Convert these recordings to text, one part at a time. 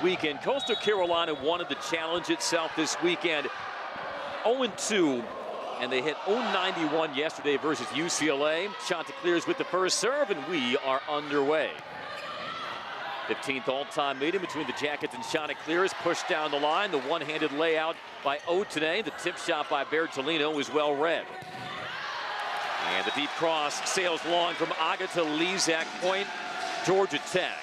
weekend. Coastal Carolina wanted to challenge itself this weekend. 0-2, and they hit 0-91 yesterday versus UCLA. Chanticleers with the first serve, and we are underway. 15th all-time meeting between the Jackets and Chanticleers. Pushed down the line. The one-handed layout by Otene. The tip shot by Bertolino was well read. And the deep cross sails long from Aga to Lezak. Point, Georgia Tech.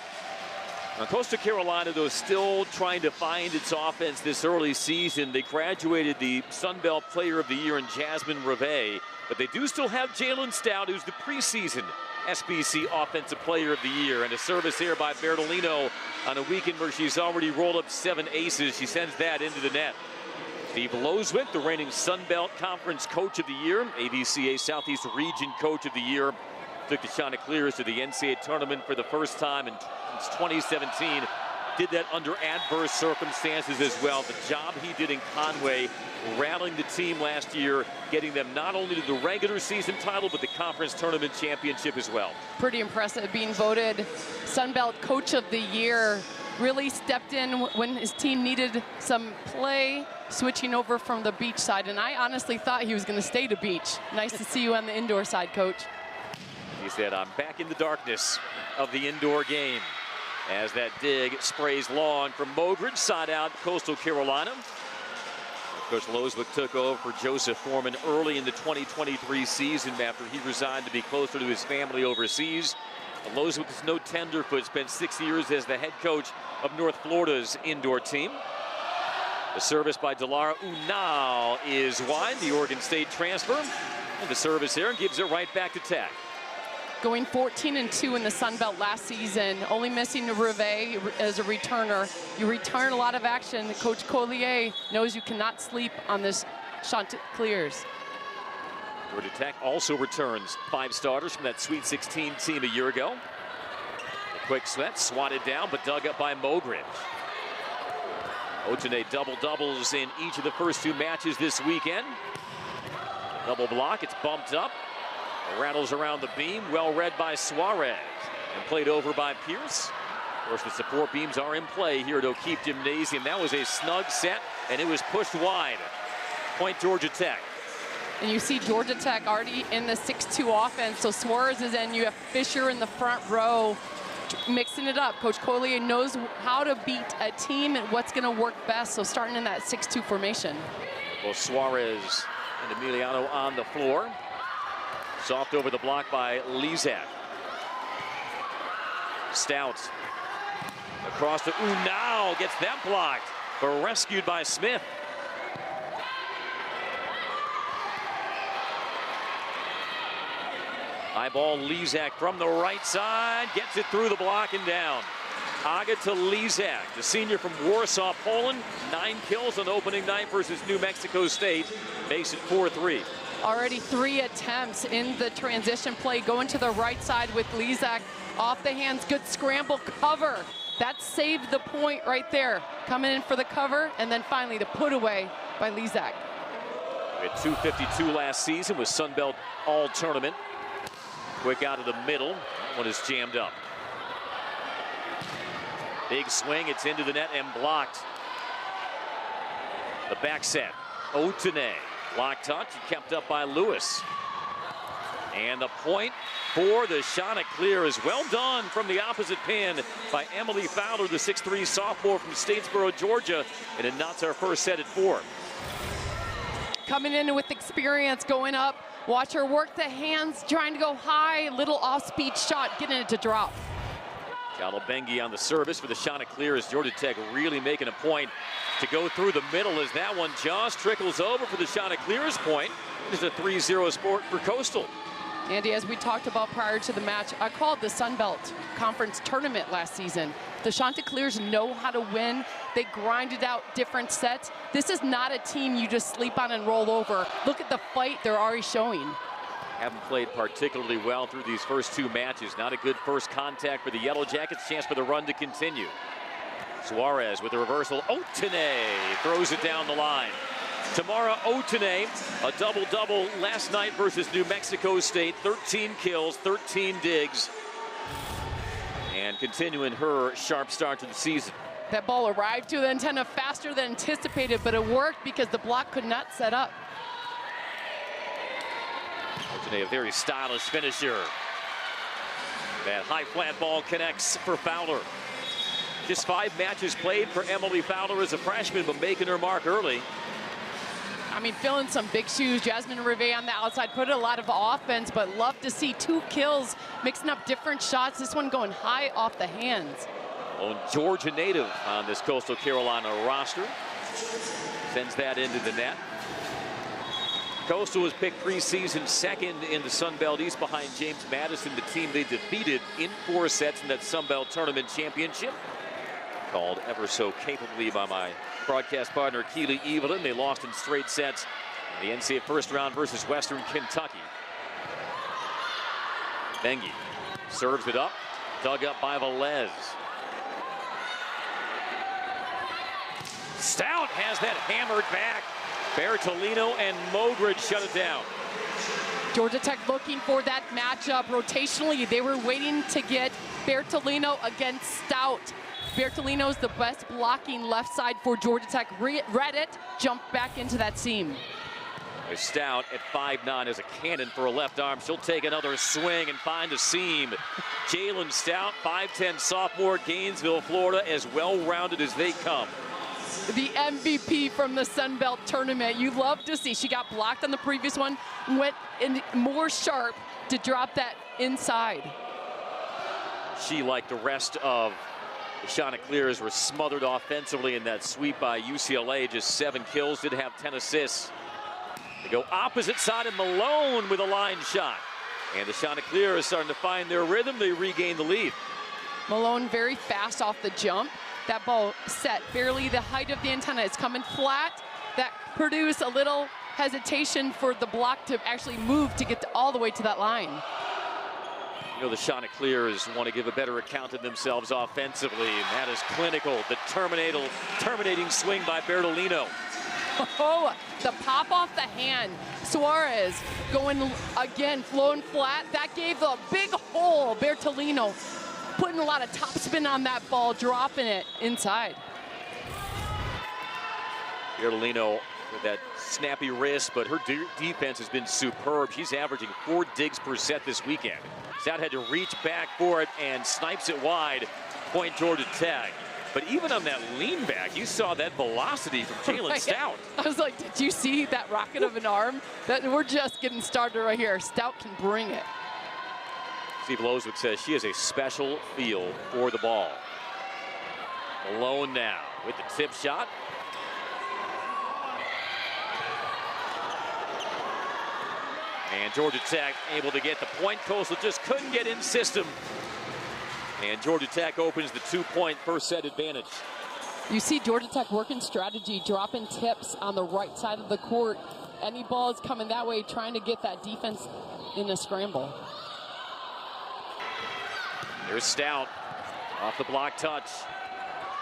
Now, Coastal Carolina, though, still trying to find its offense this early season. They graduated the Sun Belt Player of the Year in Jasmine Reve, but they do still have Jalen Stout, who's the preseason SBC Offensive Player of the Year. And a service here by Bertolino on a weekend where she's already rolled up 7 aces. She sends that into the net. Steve Loswick, the reigning Sun Belt Conference Coach of the Year, AVCA Southeast Region Coach of the Year, took the Chanticleers to the NCAA tournament for the first time in 2017. Did that under adverse circumstances as well. The job he did in Conway, rallying the team last year, getting them not only to the regular season title, but the conference tournament championship as well. Pretty impressive, being voted Sun Belt Coach of the Year. Really stepped in when his team needed some play, switching over from the beach side. And I honestly thought he was going to stay to beach. Nice to see you on the indoor side, Coach. He said, I'm back in the darkness of the indoor game. As that dig sprays long from Mogridge, side out Coastal Carolina. Coach Loswick took over for Joseph Foreman early in the 2023 season after he resigned to be closer to his family overseas. Loswick is no tenderfoot, spent 6 years as the head coach of North Florida's indoor team. The service by Delara Unal is wide, the Oregon State transfer. And the service here gives it right back to Tech. Going 14-2 in the Sun Belt last season, only missing Reve as a returner. You return a lot of action. Coach Collier knows you cannot sleep on this Chanticleers. Georgia Tech also returns 5 starters from that Sweet 16 team a year ago. A quick sweat, swatted down, but dug up by Mogridge. Otene double-doubles in each of the first 2 matches this weekend. Double block, it's bumped up. Rattles around the beam, well read by Suarez, and played over by Pierce. Of course, the support beams are in play here at O'Keefe Gymnasium. That was a snug set, and it was pushed wide. Point, Georgia Tech. And you see Georgia Tech already in the 6-2 offense, so Suarez is in. You have Fisher in the front row, mixing it up. Coach Collier knows how to beat a team and what's going to work best, so starting in that 6-2 formation. Well, Suarez and Emiliano on the floor. Soft over the block by Lezak. Stout across to Unal, gets that blocked, but rescued by Smith. High ball, Lezak from the right side, gets it through the block and down. Aga to Lezak, the senior from Warsaw, Poland. 9 kills on opening night versus New Mexico State. Makes it 4-3. Already 3 attempts in the transition play, going to the right side with Lezak off the hands. Good scramble cover. That saved the point right there. Coming in for the cover, and then finally the put away by Lezak. We had 252 last season with Sun Belt All Tournament. Quick out of the middle. That one is jammed up. Big swing, it's into the net and blocked. The back set, Otene. Block touch, kept up by Lewis. And the point for the Chanticleers. Well done from the opposite pin by Emily Fowler, the 6'3" sophomore from Statesboro, Georgia. And it knots our first set at 4. Coming in with experience, going up. Watch her work the hands, trying to go high. Little off-speed shot, getting it to drop. Galabengi on the service for the Chanticleers. Georgia Tech really making a point to go through the middle as that one just trickles over for the Chanticleers point. It's a 3-0 sport for Coastal. Andy, as we talked about prior to the match, I called the Sun Belt Conference Tournament last season. The Chanticleers know how to win. They grinded out different sets. This is not a team you just sleep on and roll over. Look at the fight they're already showing. Haven't played particularly well through these first 2 matches. Not a good first contact for the Yellow Jackets. Chance for the run to continue. Suarez with the reversal. Otene throws it down the line. Tamara Otene, a double-double last night versus New Mexico State. 13 kills, 13 digs. And continuing her sharp start to the season. That ball arrived to the antenna faster than anticipated, but it worked because the block could not set up. Today, a very stylish finisher. That high flat ball connects for Fowler. Just 5 matches played for Emily Fowler as a freshman, but making her mark early. I mean, filling some big shoes. Jasmine Rivet on the outside put a lot of offense, but love to see 2 kills, mixing up different shots. This one going high off the hands. Lone Georgia native on this Coastal Carolina roster. Sends that into the net. Coastal was picked preseason second in the Sun Belt East behind James Madison, the team they defeated in 4 sets in that Sun Belt Tournament Championship. Called ever so capably by my broadcast partner, Keely Evelyn. They lost in straight sets in the NCAA first round versus Western Kentucky. Bengi serves it up, dug up by Velez. Stout has that hammered back. Bertolino and Mogrid shut it down. Georgia Tech looking for that matchup rotationally. They were waiting to get Bertolino against Stout. Bertolino's the best blocking left side for Georgia Tech. Read it, jumped back into that seam. Stout at 5'9" is a cannon for a left arm. She'll take another swing and find a seam. Jalen Stout, 5'10" sophomore, Gainesville, Florida, as well-rounded as they come. The MVP from the Sun Belt Tournament. You love to see. She got blocked on the previous one, went in more sharp to drop that inside. She, like the rest of the Chanticleers, were smothered offensively in that sweep by UCLA. Just 7 kills, did have 10 assists. They go opposite side, and Malone with a line shot. And the Chanticleers starting to find their rhythm. They regain the lead. Malone very fast off the jump. That ball set barely the height of the antenna. It's coming flat. That produced a little hesitation for the block to actually move to get all the way to that line. You know, the Chanticleers want to give a better account of themselves offensively, and that is clinical. The terminating swing by Bertolino. Oh, the pop off the hand. Suarez going again, flowing flat. That gave a big hole. Bertolino putting a lot of topspin on that ball, dropping it inside. Bertolino with that snappy wrist, but her defense has been superb. She's averaging 4 digs per set this weekend. Stout had to reach back for it and snipes it wide. Point Georgia Tech. But even on that lean back, you saw that velocity from Jalen Stout. I was like, did you see that rocket of an arm? We're just getting started right here. Stout can bring it. Steve Loswick says she has a special feel for the ball. Malone now with the tip shot. And Georgia Tech able to get the point. Coastal just couldn't get in system. And Georgia Tech opens the 2-point first set advantage. You see Georgia Tech working strategy, dropping tips on the right side of the court. Any balls coming that way, trying to get that defense in a scramble. There's Stout off the block touch.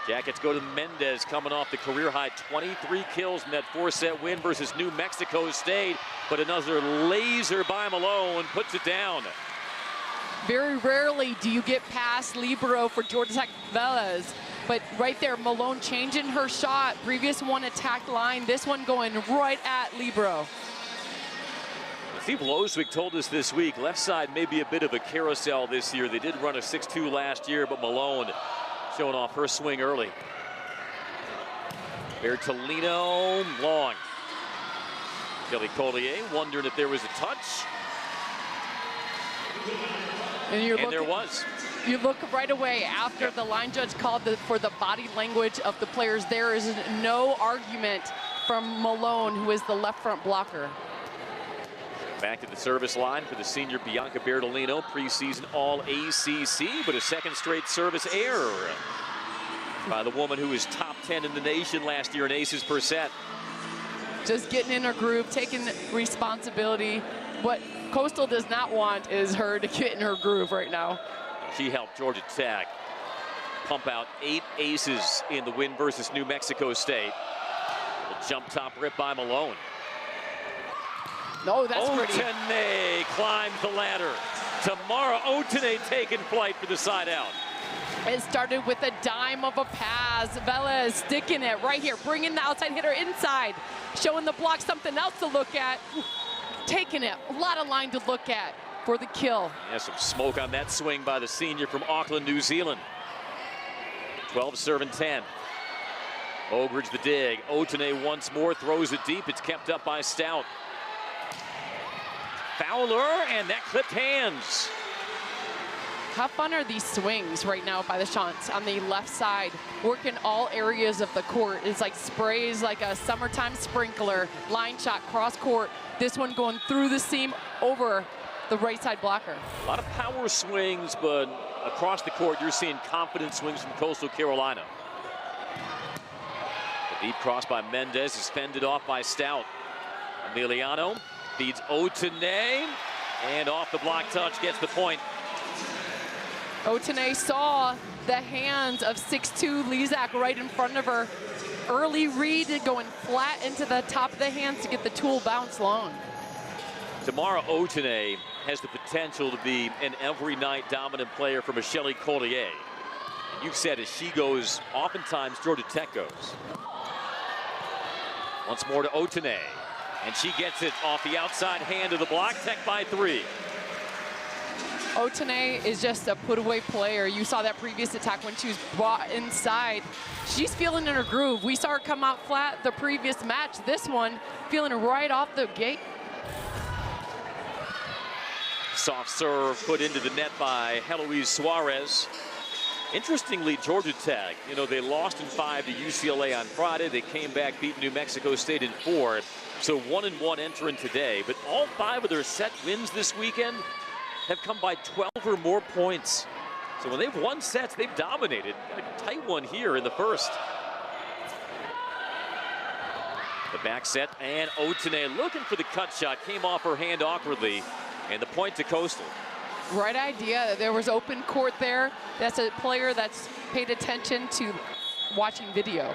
Jackets go to Mendez, coming off the career-high 23 kills in that 4-set win versus New Mexico State. But another laser by Malone puts it down. Very rarely do you get past libero for Georgia Tech Velez. But right there, Malone changing her shot. Previous one attacked line, this one going right at libero. Steve Loswick told us this week, left side may be a bit of a carousel this year. They did run a 6-2 last year, but Malone showing off her swing early. Bertolino, long. Kelly Collier wondering if there was a touch. And there was. You look right away after the line judge called for the body language of the players. There is no argument from Malone, who is the left front blocker. Back to the service line for the senior Bianca Bertolino, preseason All-ACC, but a second straight service error by the woman who was top 10 in the nation last year in aces per set. Just getting in her groove, taking responsibility. What Coastal does not want is her to get in her groove right now. She helped Georgia Tech pump out 8 aces in the win versus New Mexico State. A jump top rip by Malone. No, that's pretty. Otene climbs the ladder. Tomorrow, Otene taking flight for the side out. It started with a dime of a pass. Velez sticking it right here, bringing the outside hitter inside, showing the block something else to look at. Taking it, a lot of line to look at for the kill. Yeah, some smoke on that swing by the senior from Auckland, New Zealand. 12 serving 10. Ogridge the dig. Otene once more throws it deep. It's kept up by Stout. Fowler, and that clipped hands. How fun are these swings right now by the Chants on the left side, working all areas of the court. It's like sprays like a summertime sprinkler, line shot, cross court. This one going through the seam over the right side blocker. A lot of power swings, but across the court, you're seeing confident swings from Coastal Carolina. The deep cross by Mendez is fended off by Stout. Emiliano feeds Otene, and off the block touch gets the point. Otene saw the hands of 6'2" Lezak right in front of her. Early read going flat into the top of the hands to get the tool bounce long. Tamara Otene has the potential to be an every night dominant player for Michelle Collier. And you've said as she goes, oftentimes Georgia Tech goes. Once more to Otene, and she gets it off the outside hand of the block. Tech by 3. Otene is just a put-away player. You saw that previous attack when she was brought inside. She's feeling in her groove. We saw her come out flat the previous match. This one, feeling right off the gate. Soft serve put into the net by Heloise Suarez. Interestingly, Georgia Tech, you know, they lost in 5 to UCLA on Friday. They came back, beat New Mexico State in 4. So 1-1 entering today. But all 5 of their set wins this weekend have come by 12 or more points. So when they've won sets, they've dominated. A tight one here in the first. The back set, and Otene looking for the cut shot. Came off her hand awkwardly, and the point to Coastal. Right idea. There was open court there. That's a player that's paid attention to watching video.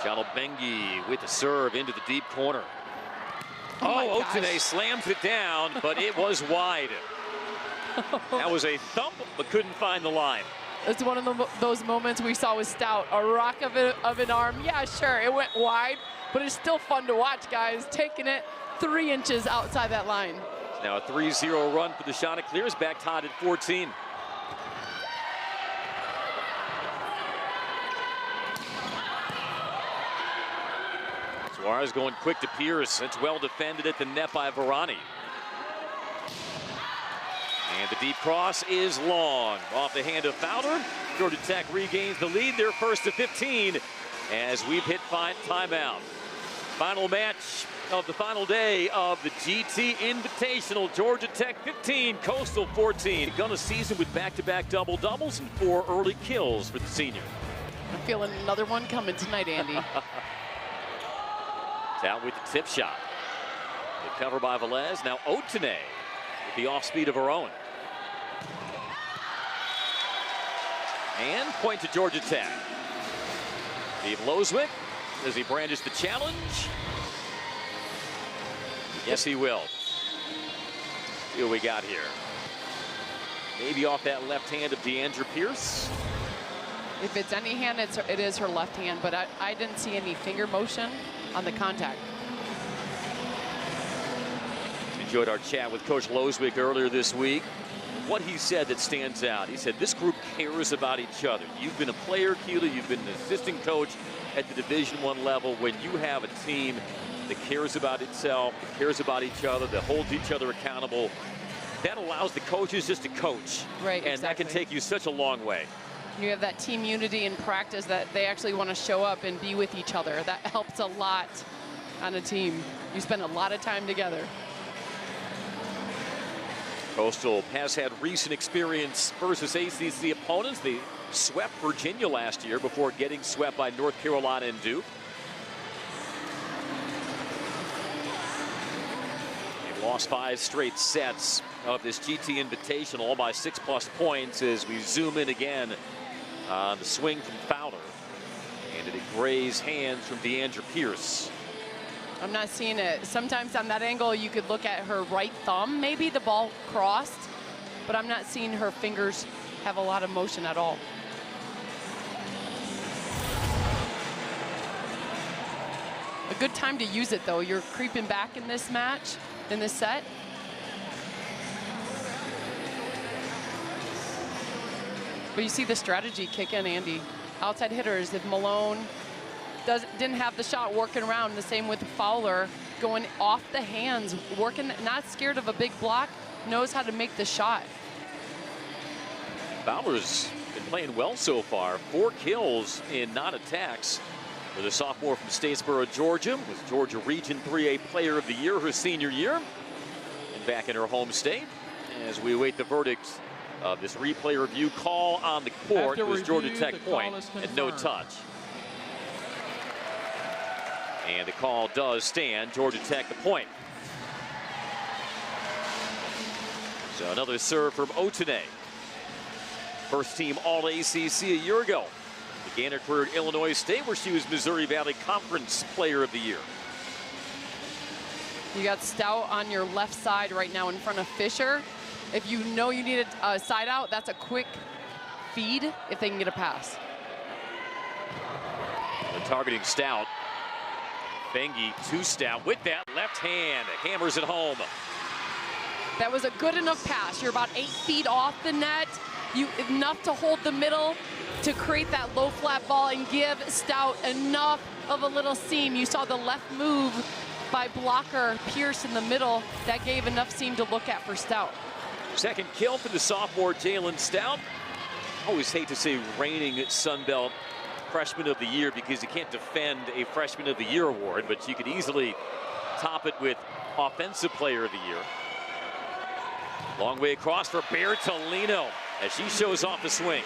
Chalobengi with the serve into the deep corner. Oh, Otene slams it down, but it was wide. That was a thump, but couldn't find the line. It's one of those moments we saw with Stout. A rock of an arm. Yeah, sure, it went wide, but it's still fun to watch, guys. Taking it 3 inches outside that line. Now a 3-0 run for the Chanticleers, back tied at 14. Suarez going quick to Pierce. It's well defended at the net by Varani. And the deep cross is long. Off the hand of Fowler. Georgia Tech regains the lead. They're first to 15 as we've hit timeout. Final match of the final day of the GT Invitational. Georgia Tech 15, Coastal 14. Begun a season with back-to-back double-doubles and 4 early kills for the senior. I'm feeling another one coming tonight, Andy. Out with the tip shot. The cover by Velez. Now Otene with the off speed of her own. And point to Georgia Tech. Steve Loswick, does he brandish the challenge? Yes, he will. See what we got here. Maybe off that left hand of Deandra Pierce. If it's any hand, it is her left hand, but I didn't see any finger motion on the contact. Enjoyed our chat with Coach Loswick earlier this week. What he said that stands out, he said this group cares about each other. You've been a player, Keela, you've been an assistant coach at the Division I level. When you have a team that cares about itself, that cares about each other, that holds each other accountable, that allows the coaches just to coach. Right, and that can take you such a long way. You have that team unity in practice that they actually want to show up and be with each other. That helps a lot on a team. You spend a lot of time together. Coastal has had recent experience versus ACC opponents. They swept Virginia last year before getting swept by North Carolina and Duke. They've lost 5 straight sets of this GT Invitational, all by 6+ points as we zoom in again on the swing from Fowler. And it grazed hands from Deandra Pierce. I'm not seeing it. Sometimes on that angle, you could look at her right thumb, maybe the ball crossed, but I'm not seeing her fingers have a lot of motion at all. A good time to use it, though. You're creeping back in this match, in this set. But you see the strategy kick in, Andy. Outside hitters, if Malone didn't have the shot working around, the same with Fowler, going off the hands, working, not scared of a big block, knows how to make the shot. Fowler's been playing well so far. 4 kills in non-attacks for the sophomore from Statesboro, Georgia. Was Georgia Region 3A Player of the Year her senior year. And back in her home state, as we await the verdict of this replay review call on the court, was Georgia Tech point and no touch. And the call does stand. Georgia Tech the point. So another serve from Otene. First team All-ACC a year ago. Began her career at Illinois State, where she was Missouri Valley Conference Player of the Year. You got Stout on your left side right now in front of Fisher. If you know you need a side out, that's a quick feed if they can get a pass. They're targeting Stout. Bengi to Stout with that left hand, hammers it home. That was a good enough pass. You're about 8 feet off the net. Enough to hold the middle to create that low flat ball and give Stout enough of a little seam. You saw the left move by blocker Pierce in the middle. That gave enough seam to look at for Stout. Second kill for the sophomore Jalen Stout. Always hate to say reigning Sun Belt Freshman of the Year because you can't defend a Freshman of the Year award, but you could easily top it with Offensive Player of the Year. Long way across for Bertolino as she shows off the swing.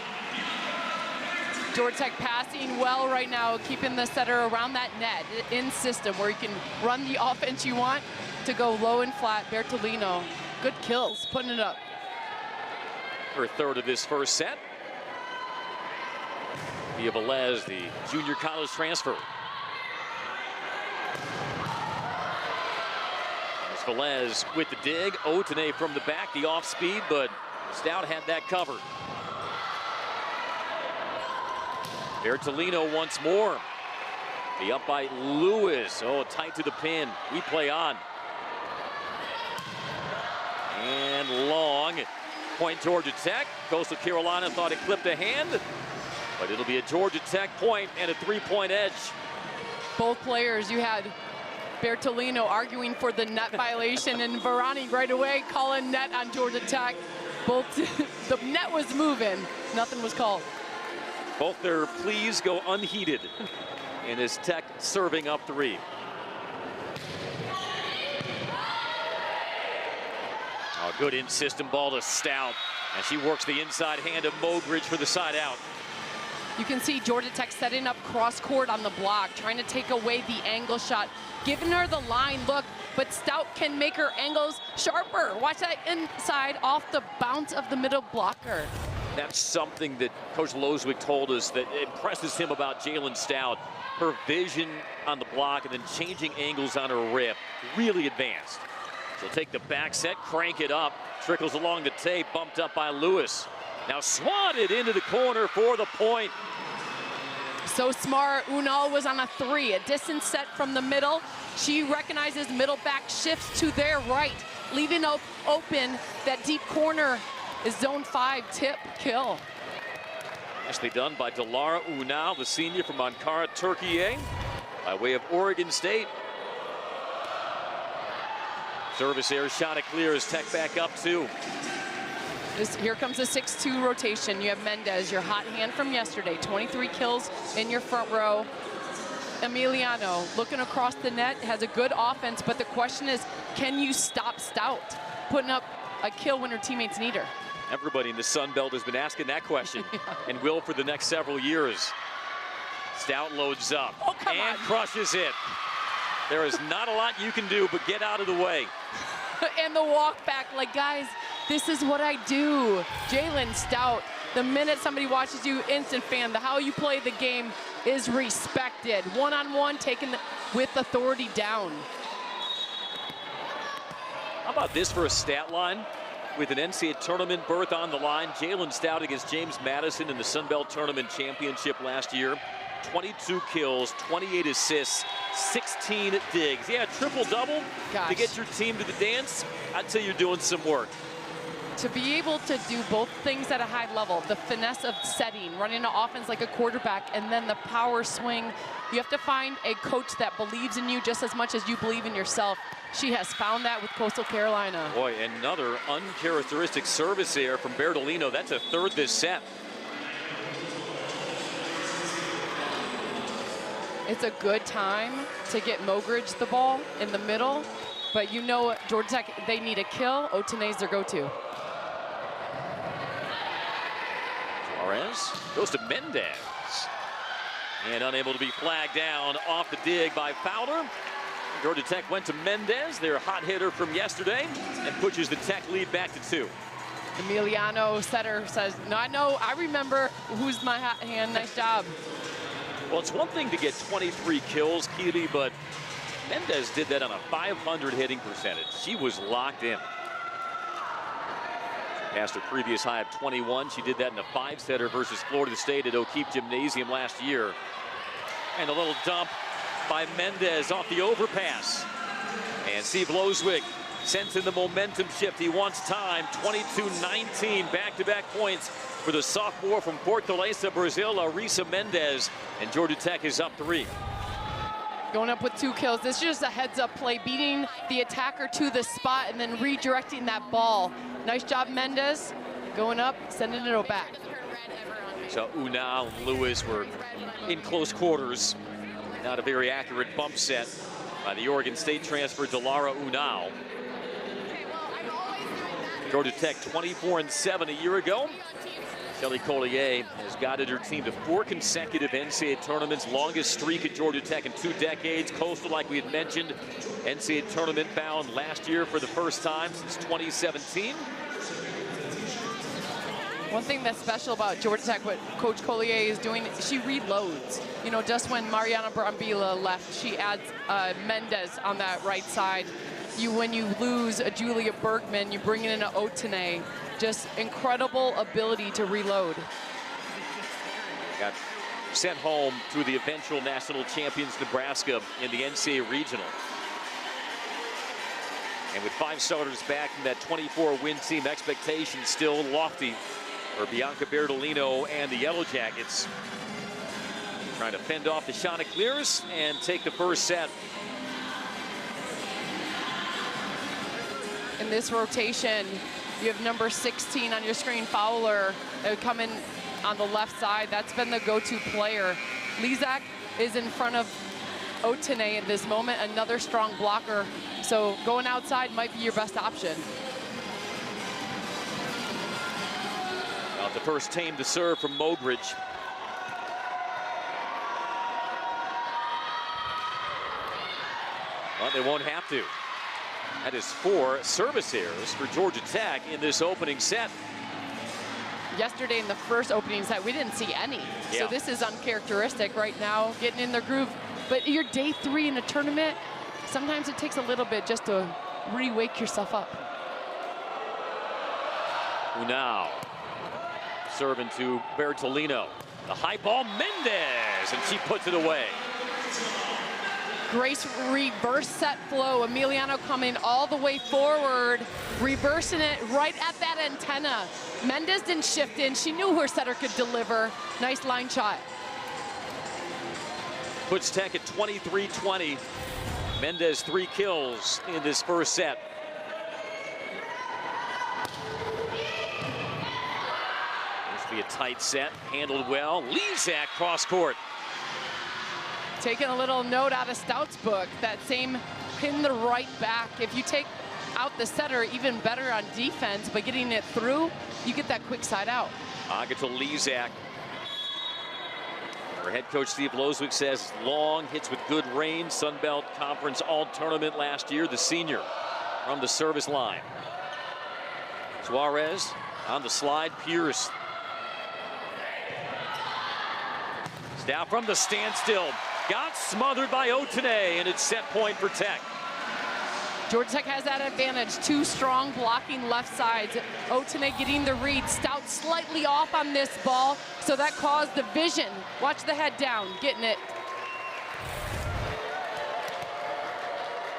Georgia Tech passing well right now, keeping the setter around that net in system where you can run the offense you want to go low and flat. Bertolino, good kills, putting it up. Her third of this first set. Via Velez, the junior college transfer. As Velez with the dig, Otene from the back, the off speed, but Stout had that covered. Bertolino once more. The up by Lewis. Oh, tight to the pin. We play on. And long. Point Georgia Tech. Coastal Carolina thought it clipped a hand, but it'll be a Georgia Tech point and a 3-point edge. Both players, you had Bertolino arguing for the net violation and Varani right away calling net on Georgia Tech. Both, the net was moving, nothing was called. Both their pleas go unheeded in this Tech serving up 3. Oh, good in-system ball to Stout, and she works the inside hand of Mogridge for the side out. You can see Georgia Tech setting up cross court on the block, trying to take away the angle shot, giving her the line look, but Stout can make her angles sharper. Watch that inside off the bounce of the middle blocker. That's something that Coach Loswick told us that impresses him about Jalen Stout. Her vision on the block and then changing angles on her rip, really advanced. She'll take the back set, crank it up, trickles along the tape, bumped up by Lewis. Now swatted into the corner for the point. So smart. Unal was on a 3, a distance set from the middle. She recognizes middle back shifts to their right, leaving open that deep corner is zone 5 tip kill. Nicely done by Delara Unal, the senior from Ankara, Turkey, by way of Oregon State. Service air shot it clear as Tech back up 2. Here comes a 6-2 rotation. You have Mendez, your hot hand from yesterday. 23 kills in your front row. Emiliano looking across the net, has a good offense, but the question is, can you stop Stout putting up a kill when her teammates need her? Everybody in the Sun Belt has been asking that question and will for the next several years. Stout loads up and crushes it. There is not a lot you can do but get out of the way. And the walk back, like, guys, This is what I do. Jalen Stout, the minute somebody watches you, instant fan. How you play the game is respected. One-on-one, taken with authority down. How about this for a stat line? With an NCAA tournament berth on the line, Jalen Stout against James Madison in the Sun Belt Tournament Championship last year. 22 kills, 28 assists, 16 digs. Yeah, triple-double to get your team to the dance. I'd say you're doing some work. To be able to do both things at a high level, the finesse of setting, running an offense like a quarterback, and then the power swing, you have to find a coach that believes in you just as much as you believe in yourself. She has found that with Coastal Carolina. Boy, another uncharacteristic service there from Bertolino. That's a third this set. It's a good time to get Mogridge the ball in the middle, but you know Georgia Tech, they need a kill. Otene's their go-to. Suarez goes to Mendez. And unable to be flagged down off the dig by Fowler. Georgia Tech went to Mendez, their hot hitter from yesterday, and pushes the Tech lead back to 2. Emiliano setter says, no, I remember who's my hot hand, nice job. Well, it's one thing to get 23 kills, Keely, but Mendez did that on a 500 hitting percentage. She was locked in. Past her previous high of 21. She did that in a 5-setter versus Florida State at O'Keefe Gymnasium last year. And a little dump by Mendez off the overpass. And Steve Loswick sends in the momentum shift. He wants time. 22-19 back-to-back points for the sophomore from Fortaleza, Brazil, Arisa Mendez. And Georgia Tech is up 3. Going up with 2 kills. This is just a heads-up play, beating the attacker to the spot and then redirecting that ball. Nice job, Mendez. Going up, sending it back. So Unal and Lewis were in close quarters. Not a very accurate bump set by the Oregon State transfer, Delara Unal. Georgia Tech 24-7 a year ago. Kelly Collier has guided her team to 4 consecutive NCAA tournaments, longest streak at Georgia Tech in 2 decades. Coastal, like we had mentioned, NCAA tournament bound last year for the first time since 2017. One thing that's special about Georgia Tech, what Coach Collier is doing, she reloads. You know, just when Mariana Brambila left, she adds Mendez on that right side. When you lose a Julia Bergman, you bring in an Otene. Just incredible ability to reload. Got sent home through the eventual national champions Nebraska in the NCAA regional. And with 5 starters back from that 24-win team, expectations still lofty for Bianca Bertolino and the Yellow Jackets. Trying to fend off the Chanticleers and take the first set. In this rotation, you have number 16 on your screen, Fowler, coming on the left side. That's been the go-to player. Lizak is in front of Otene at this moment, another strong blocker. So going outside might be your best option. The first team to serve from Mogridge. Well, they won't have to. That is 4 service errors for Georgia Tech in this opening set. Yesterday in the first opening set, we didn't see any. Yeah. So this is uncharacteristic right now, getting in their groove. But you're day 3 in a tournament. Sometimes it takes a little bit just to re-wake yourself up. Now serving to Bertolino. The high ball, Mendez, and she puts it away. Grace reverse set flow. Emiliano coming all the way forward, reversing it right at that antenna. Mendez didn't shift in. She knew her setter could deliver. Nice line shot. Puts Tech at 23-20. Mendez 3 kills in this first set. This will be a tight set, handled well. Lizak cross court. Taking a little note out of Stout's book, that same pin the right back. If you take out the setter, even better on defense, but getting it through, you get that quick side out. Agata Lizak. Her head coach Steve Loswick says long, hits with good range. Sun Belt Conference All-Tournament last year, the senior from the service line. Suarez on the slide. Pierce. Down from the standstill. Got smothered by Otene, and it's set point for Tech. Georgia Tech has that advantage. Two strong blocking left sides. Otene getting the read. Stout slightly off on this ball, so that caused the vision. Watch the head down, getting it.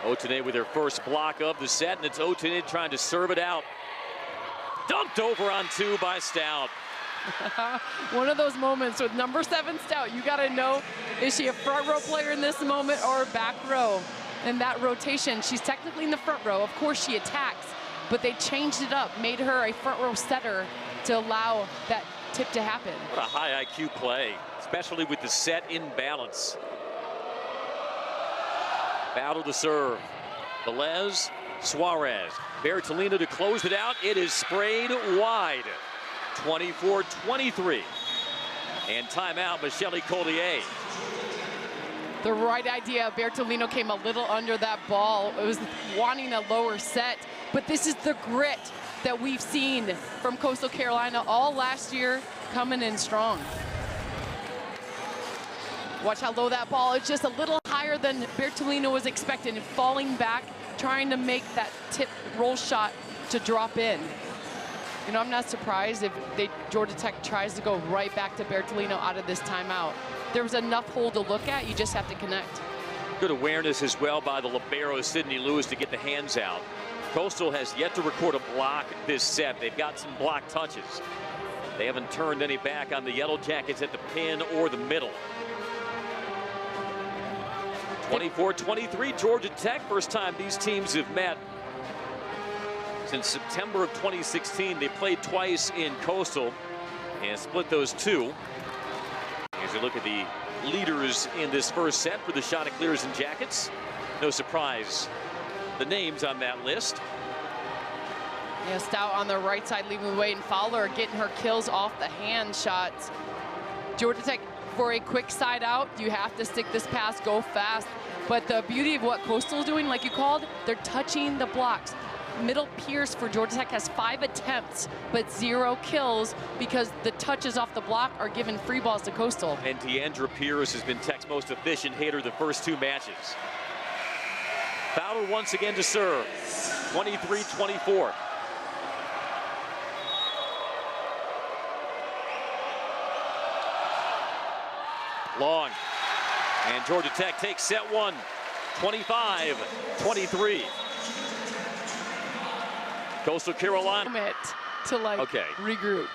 Otene with her first block of the set, and it's Otene trying to serve it out. Dumped over on two by Stout. One of those moments with number 7 Stout, you gotta know, is she a front row player in this moment or a back row? In that rotation, she's technically in the front row. Of course she attacks, but they changed it up, made her a front row setter to allow that tip to happen. What a high IQ play, especially with the set in balance. Battle to serve. Velez, Suarez. Bertolino to close it out. It is sprayed wide. 24-23. And timeout, Michelle Collier. The right idea. Bertolino came a little under that ball. It was wanting a lower set, but this is the grit that we've seen from Coastal Carolina all last year, coming in strong. Watch how low that ball is, just a little higher than Bertolino was expecting, and falling back, trying to make that tip roll shot to drop in. You know, I'm not surprised if Georgia Tech tries to go right back to Bertolino out of this timeout. There was enough hole to look at, you just have to connect. Good awareness as well by the libero, Sydney Lewis, to get the hands out. Coastal has yet to record a block this set. They've got some block touches. They haven't turned any back on the Yellow Jackets at the pin or the middle. 24-23, Georgia Tech. First time these teams have met since September of 2016. They played twice in Coastal and split those two. As you look at the leaders in this first set for the Chanticleers and Jackets, no surprise, the names on that list. Yeah, Stout on the right side leaving the way, and Fowler getting her kills off the hand shots. Georgia Tech, for a quick side out, you have to stick this pass, go fast. But the beauty of what Coastal is doing, like you called, they're touching the blocks. Middle Pierce for Georgia Tech has 5 attempts, but 0 kills because the touches off the block are giving free balls to Coastal. And Deandra Pierce has been Tech's most efficient hitter the first 2 matches. Fowler once again to serve. 23-24. Long. And Georgia Tech takes set 1. 25-23. Coastal Carolina. To regroup.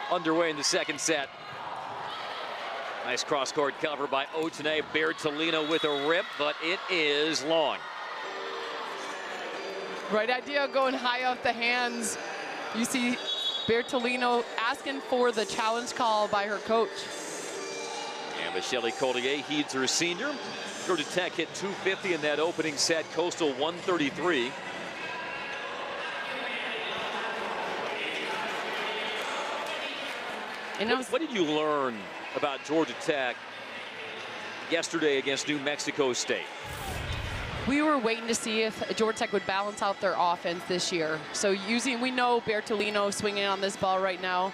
Underway in the second set. Nice cross-court cover by Otene. Bertolino with a rip, but it is long. Right idea, going high off the hands. You see Bertolino asking for the challenge call by her coach. And Michelle Collier heeds her senior. Georgia Tech hit 250 in that opening set. Coastal 133. And what did you learn about Georgia Tech yesterday against New Mexico State? We were waiting to see if Georgia Tech would balance out their offense this year. So we know Bertolino swinging on this ball right now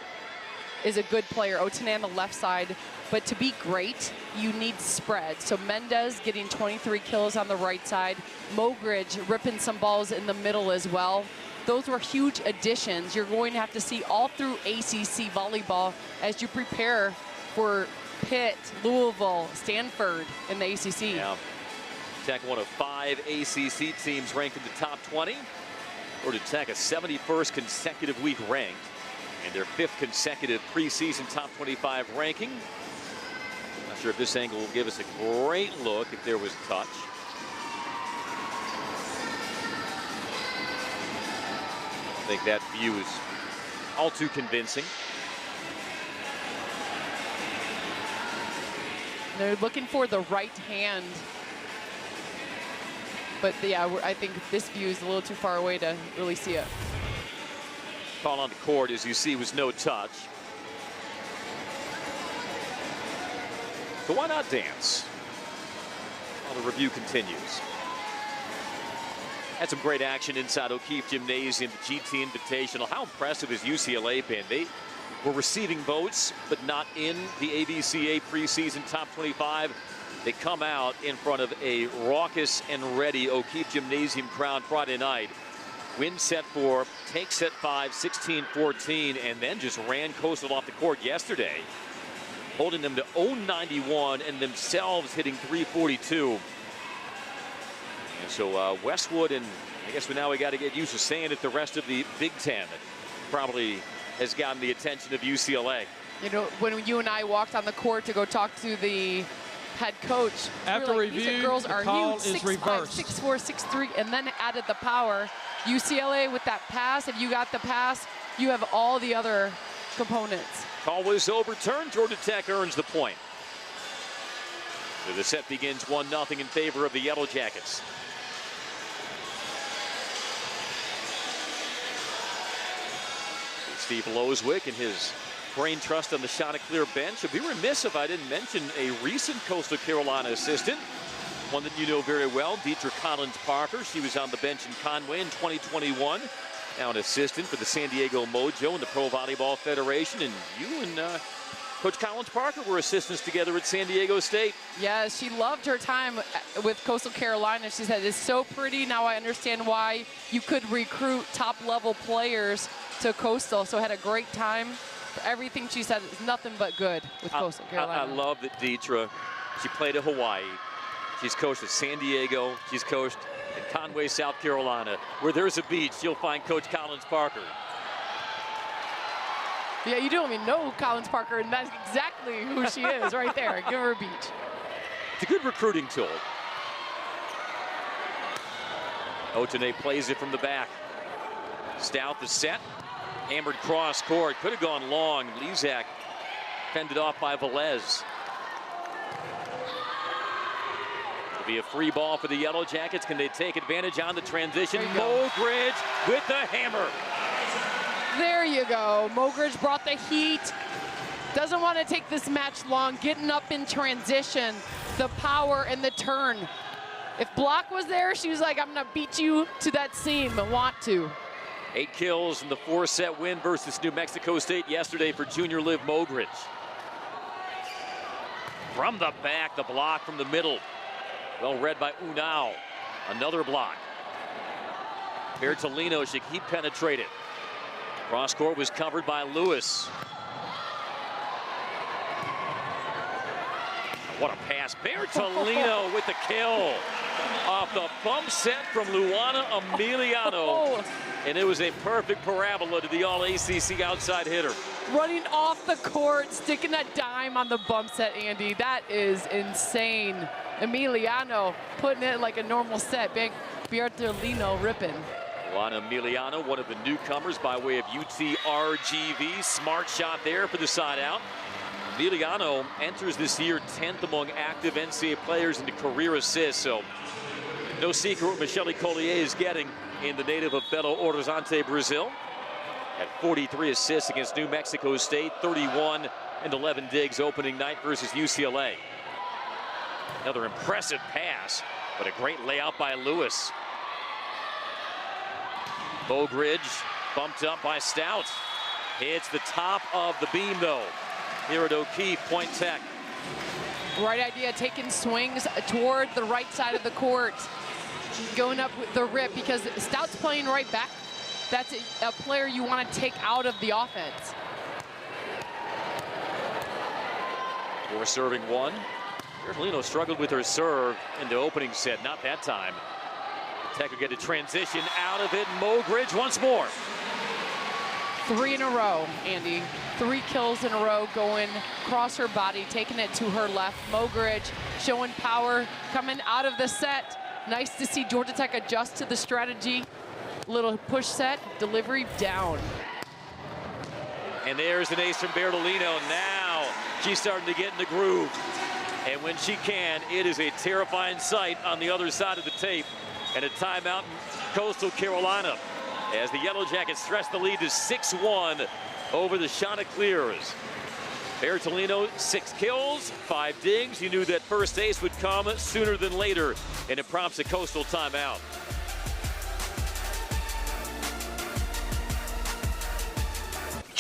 is a good player. Otene on the left side. But to be great, you need spread. So Mendez getting 23 kills on the right side. Mogridge ripping some balls in the middle as well. Those were huge additions. You're going to have to see all through ACC volleyball as you prepare for Pitt, Louisville, Stanford in the ACC. Yeah. Tech one of 5 ACC teams ranked in the top 20. Georgia Tech a 71st consecutive week ranked, and their 5th consecutive preseason top 25 ranking. Not sure if this angle will give us a great look if there was touch. I think that view is all too convincing. They're looking for the right hand. But yeah, I think this view is a little too far away to really see it. Call on the court, as you see, was no touch. So why not dance? While the review continues. Had some great action inside O'Keefe Gymnasium, the GT Invitational. How impressive has UCLA been? They were receiving votes, but not in the ABCA preseason top 25. They come out in front of a raucous and ready O'Keefe Gymnasium crowd Friday night. Win set 4, take set 5, 16-14, and then just ran Coastal off the court yesterday, holding them to 0-91 and themselves hitting 342. And so Westwood, and I guess we got to get used to saying it, the rest of the Big Ten probably has gotten the attention of UCLA. You know, when you and I walked on the court to go talk to the head coach, after like, review, these girls are call huge, is 6'5", reversed. 6'4", 6'3", and then added the power. UCLA with that pass, if you got the pass, you have all the other components. Call was overturned. Georgia Tech earns the point. So the set begins 1-0 in favor of the Yellow Jackets. Steve Loswick and his brain trust on the Chanticleer bench. I'd be remiss if I didn't mention a recent Coastal Carolina assistant, one that you know very well, Deidre Collins-Parker. She was on the bench in Conway in 2021. Now an assistant for the San Diego Mojo and the Pro Volleyball Federation. And you and Coach Collins-Parker were assistants together at San Diego State. Yeah, she loved her time with Coastal Carolina. She said, it's so pretty. Now I understand why you could recruit top-level players to Coastal. So had a great time. Everything she said is nothing but good with Coastal Carolina. I love that Deidre, she played at Hawaii. She's coached at San Diego. She's coached in Conway, South Carolina. Where there's a beach, you'll find Coach Collins-Parker. Yeah, you don't even know Collins-Parker, and that's exactly who she is right there. Give her a beach. It's a good recruiting tool. Otene plays it from the back. Stout the set. Hammered cross court. Could have gone long. Lezak fended off by Velez. It'll be a free ball for the Yellow Jackets. Can they take advantage on the transition? Mogridge with the hammer. There you go. Mogridge brought the heat. Doesn't want to take this match long. Getting up in transition. The power and the turn. If Block was there, she was like, I'm going to beat you to that seam. I want to. 8 kills in the 4-set win versus New Mexico State yesterday for junior Liv Mogridge. From the back, the block from the middle. Well read by Unao. Another block. Bertolino should keep penetrated. Cross court was covered by Lewis. What a pass. Bertolino with the kill. Off the bump set from Luana Emiliano. And it was a perfect parabola to the All-ACC outside hitter. Running off the court, sticking that dime on the bump set, Andy. That is insane. Emiliano putting it like a normal set. Bertolino ripping. Luana Emiliano, one of the newcomers by way of UTRGV. Smart shot there for the side out. Emiliano enters this year 10th among active NCAA players in the career assists. So no secret what Michele Collier is getting in the native of Belo Horizonte, Brazil. Had 43 assists against New Mexico State, 31 and 11 digs opening night versus UCLA. Another impressive pass, but a great layout by Lewis. Mogridge bumped up by Stout. Hits the top of the beam though. Here at O'Keefe, Point Tech. Right idea, taking swings toward the right side of the court. Going up with the rip because Stout's playing right back. That's a player you want to take out of the offense. For serving one. Bertolino struggled with her serve in the opening set. Not that time. Tech will get a transition out of it. Mogridge once more. 3 in a row, Andy. 3 kills in a row going across her body, taking it to her left. Mogridge showing power coming out of the set. Nice to see Georgia Tech adjust to the strategy. Little push set, delivery down. And there's an ace from Bertolino. Now she's starting to get in the groove. And when she can, it is a terrifying sight on the other side of the tape. And a timeout in Coastal Carolina as the Yellow Jackets stretch the lead to 6-1 over the Chanticleers. Bertolino, 6 kills, 5 digs. You knew that first ace would come sooner than later, and it prompts a Coastal timeout.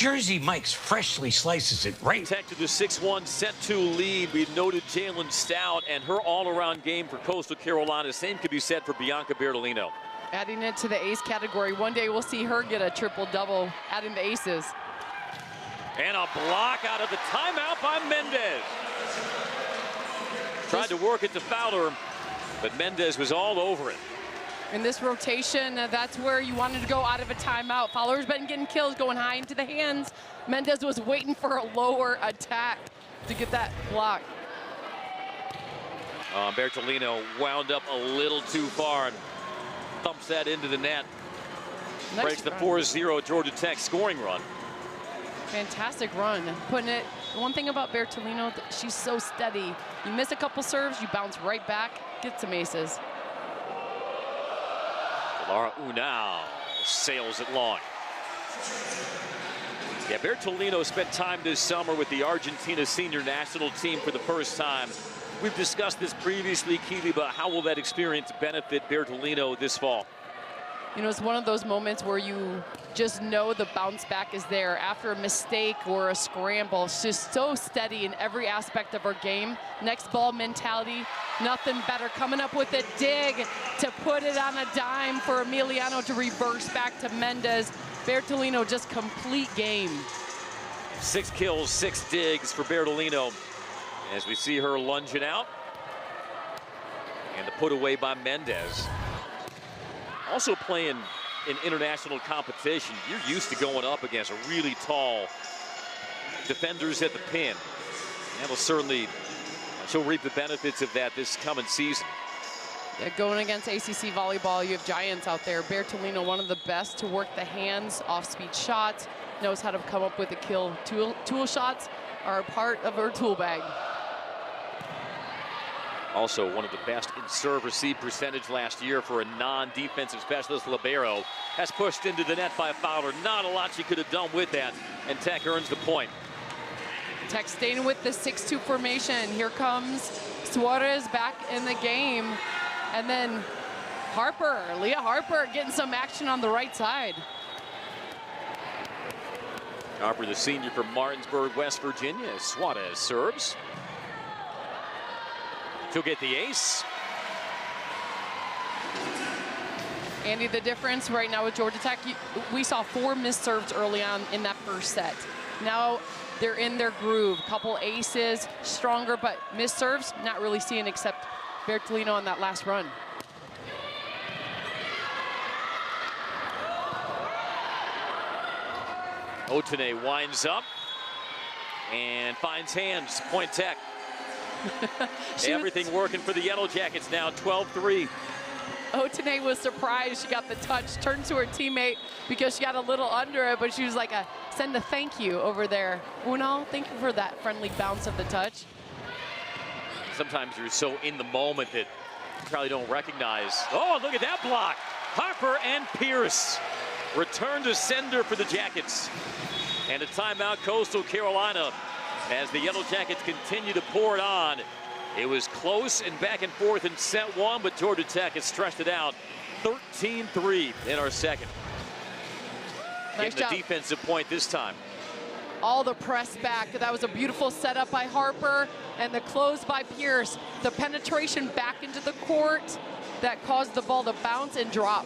Jersey Mike's freshly slices it right. Tech to the 6-1 set 2 lead. We noted Jalen Stout and her all-around game for Coastal Carolina. Same could be said for Bianca Bertolino. Adding it to the ace category. One day we'll see her get a triple-double, adding the aces. And a block out of the timeout by Mendez. Tried to work it to Fowler, but Mendez was all over it. In this rotation, that's where you wanted to go out of a timeout. Fowler's been getting kills, going high into the hands. Mendez was waiting for a lower attack to get that block. Bertolino wound up a little too far and thumps that into the net. Nice Breaks the run. 4-0 Georgia Tech scoring run. Fantastic run. Putting it, one thing about Bertolino, she's so steady. You miss a couple serves, you bounce right back, get some aces. Laura Unal sails it long. Yeah, Bertolino spent time this summer with the Argentina senior national team for the first time. We've discussed this previously, Keely, but how will that experience benefit Bertolino this fall? You know, it's one of those moments where you just know the bounce back is there. After a mistake or a scramble, she's so steady in every aspect of her game. Next ball mentality, nothing better. Coming up with a dig to put it on a dime for Emiliano to reverse back to Mendez. Bertolino just complete game. 6 kills, 6 digs for Bertolino as we see her lunging out. And the put away by Mendez. Also playing in international competition, you're used to going up against really tall defenders at the pin. That'll certainly, she'll reap the benefits of that this coming season. Yeah, going against ACC Volleyball, you have giants out there. Bertolino, one of the best to work the hands, off-speed shots, knows how to come up with the kill. Tool shots are a part of her tool bag. Also one of the best in serve receive percentage last year for a non-defensive specialist. Libero has pushed into the net by Fowler. Not a lot she could have done with that, and Tech earns the point. Tech staying with the 6-2 formation. Here comes Suarez back in the game. And then Harper, Leah Harper getting some action on the right side. Harper, the senior from Martinsburg, West Virginia. Suarez serves. She'll get the ace. Andy, the difference right now with Georgia Tech, we saw 4 missed serves early on in that first set. Now they're in their groove. Couple aces, stronger, but missed serves, not really seeing except Bertolino on that last run. Otene winds up and finds hands. Point Tech. Everything working for the Yellow Jackets now, 12-3. Otene was surprised she got the touch, turned to her teammate because she got a little under it, but she was like, send a thank you over there. Unal, thank you for that friendly bounce of the touch. Sometimes you're so in the moment that you probably don't recognize. Oh, look at that block. Harper and Pierce return to sender for the Jackets. And a timeout, Coastal Carolina, as the Yellow Jackets continue to pour it on. It was close and back and forth in set 1, but Georgia Tech has stretched it out 13-3 in our second. Nice Getting job. the defensive point this time. All the press back. That was a beautiful setup by Harper and the close by Pierce. The penetration back into the court that caused the ball to bounce and drop.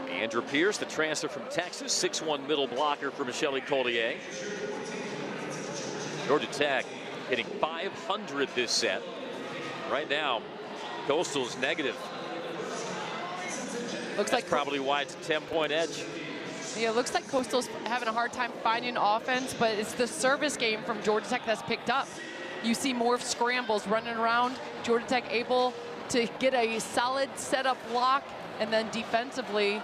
Andrew Pierce, the transfer from Texas, 6'1" middle blocker for Michelle Collier. Georgia Tech hitting .500 this set. Right now, Coastal's negative. Looks That's like probably why it's a 10-point edge. Yeah, it looks like Coastal's having a hard time finding offense, but it's the service game from Georgia Tech that's picked up. You see more scrambles running around. Georgia Tech able to get a solid setup block, and then defensively,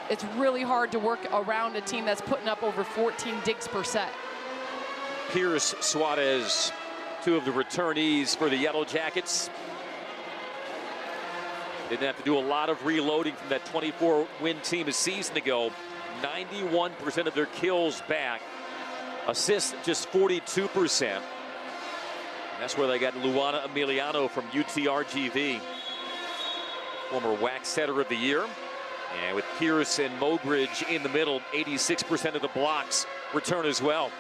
it's really hard to work around a team that's putting up over 14 digs per set. Pierce, Suarez, 2 of the returnees for the Yellow Jackets. Didn't have to do a lot of reloading from that 24-win team a season ago. 91% of their kills back. Assists just 42%. That's where they got Luana Emiliano from UTRGV. Former WAC setter of the year. And with Pierce and Mogridge in the middle, 86% of the blocks return as well.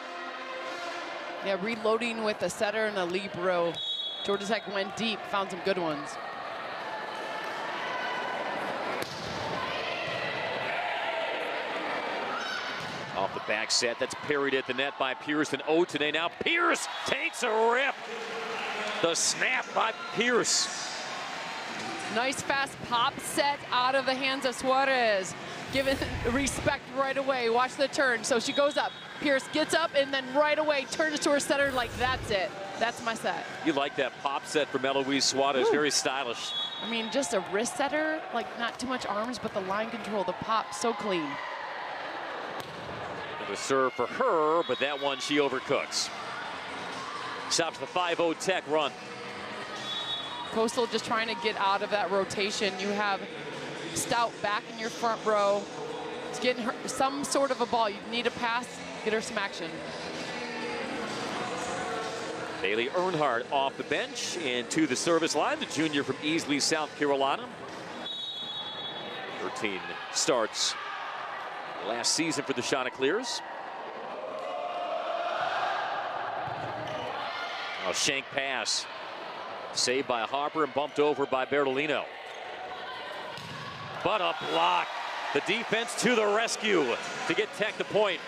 Yeah, reloading with a setter and a libero. Georgia Tech went deep, found some good ones. Off the back set, that's parried at the net by Pierce and Otene. Now Pierce takes a rip. The snap by Pierce. Nice fast pop set out of the hands of Suarez. Given respect right away. Watch the turn. So she goes up. Pierce gets up and then right away turns to her setter like that's it. That's my set. You like that pop set from Eloise Suarez. Very stylish. I mean, just a wrist setter, like not too much arms, but the line control, the pop, so clean. Another serve for her, but that one she overcooks. Stops the 5-0 Tech run. Coastal just trying to get out of that rotation. You have Stout back in your front row. It's getting her some sort of a ball. You need a pass, get her some action. Bailey Earnhardt off the bench into the service line, the junior from Easley, South Carolina. 13 starts last season for the Chanticleers. A shank pass. Saved by Harper and bumped over by Bertolino. But a block. The defense to the rescue to get Tech the point.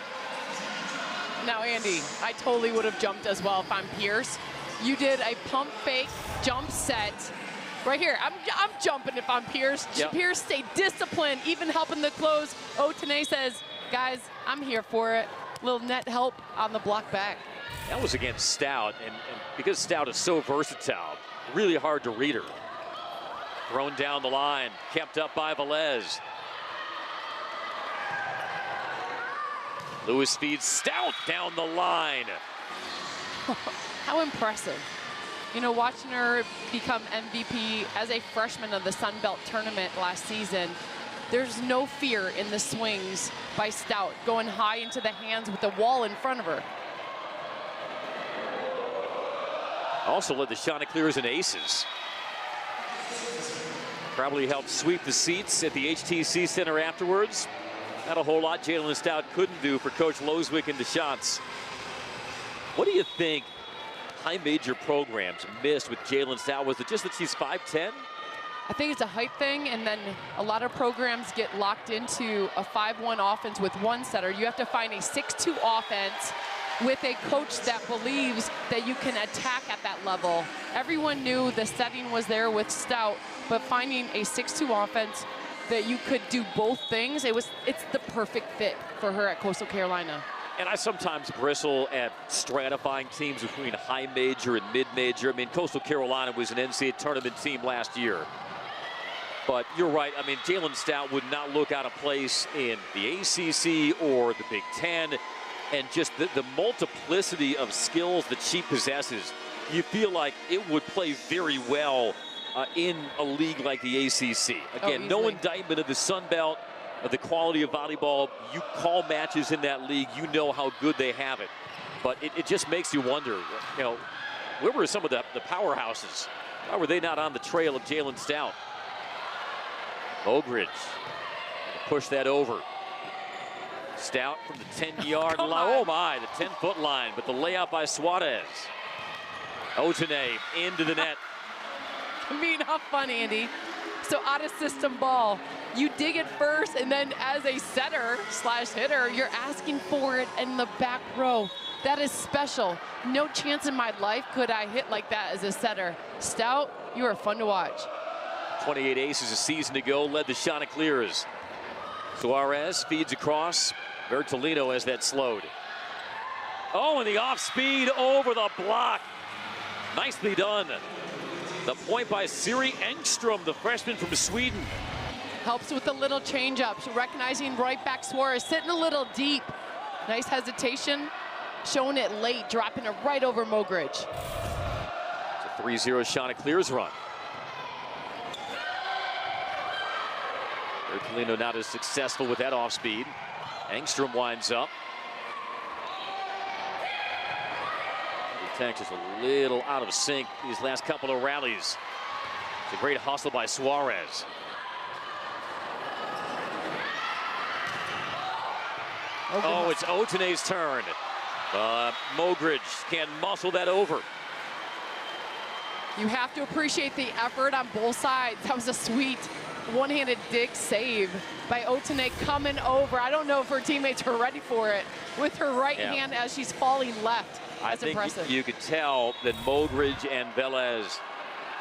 Now, Andy, I totally would have jumped as well if I'm Pierce. You did a pump fake jump set. Right here, I'm jumping if I'm Pierce. Yep. Pierce stayed disciplined, even helping the close. Otene says, guys, I'm here for it. Little net help on the block back. That was against Stout, and because Stout is so versatile, really hard to read her. Thrown down the line, kept up by Velez. Lewis feeds Stout down the line. How impressive. You know, watching her become MVP as a freshman of the Sun Belt tournament last season, there's no fear in the swings by Stout, going high into the hands with the wall in front of her. Also led the Chanticleers in aces. Probably helped sweep the seats at the HTC Center afterwards. Not a whole lot Jalen Stout couldn't do for Coach Loswick and DeShantz. What do you think high major programs missed with Jalen Stout? Was it just that she's 5'10"? I think it's a height thing, and then a lot of programs get locked into a 5-1 offense with one setter. You have to find a 6-2 offense with a coach that believes that you can attack at that level. Everyone knew the setting was there with Stout, but finding a 6-2 offense that you could do both things, it's the perfect fit for her at Coastal Carolina. And I sometimes bristle at stratifying teams between high major and mid major. I mean, Coastal Carolina was an NCAA tournament team last year. But you're right. I mean, Jalen Stout would not look out of place in the ACC or the Big Ten. And just the multiplicity of skills that she possesses, you feel like it would play very well in a league like the ACC. Again, no indictment of the Sun Belt, of the quality of volleyball. You call matches in that league, you know how good they have it. But it just makes you wonder, you know, where were some of the powerhouses? Why were they not on the trail of Jalen Stout? Mogridge push that over. Stout from the 10-yard line. Oh my, the 10-foot line, but the layout by Suarez. Otene into the net. I mean, how fun, Andy. So out of system ball, you dig it first, and then as a setter slash hitter, you're asking for it in the back row. That is special. No chance in my life could I hit like that as a setter. Stout, you are fun to watch. 28 aces a season ago, led the Chanticleers. Suarez feeds across. Bertolino has that slowed. Oh, and the off speed over the block. Nicely done. The point by Siri Engström, the freshman from Sweden. Helps with the little change up. Recognizing right back Suarez, sitting a little deep. Nice hesitation, showing it late, dropping it right over Mogridge. It's a 3-0 Chanticleers run. Bertolino not as successful with that off speed. Engström winds up. Tech is a little out of sync these last couple of rallies. It's a great hustle by Suarez. Oh, it's Otane's turn. Mogridge can muscle that over. You have to appreciate the effort on both sides. That was a sweet one-handed dig save by Otane coming over. I don't know if her teammates are ready for it with her right hand as she's falling left. That's impressive. I think you could tell that Mogridge and Velez,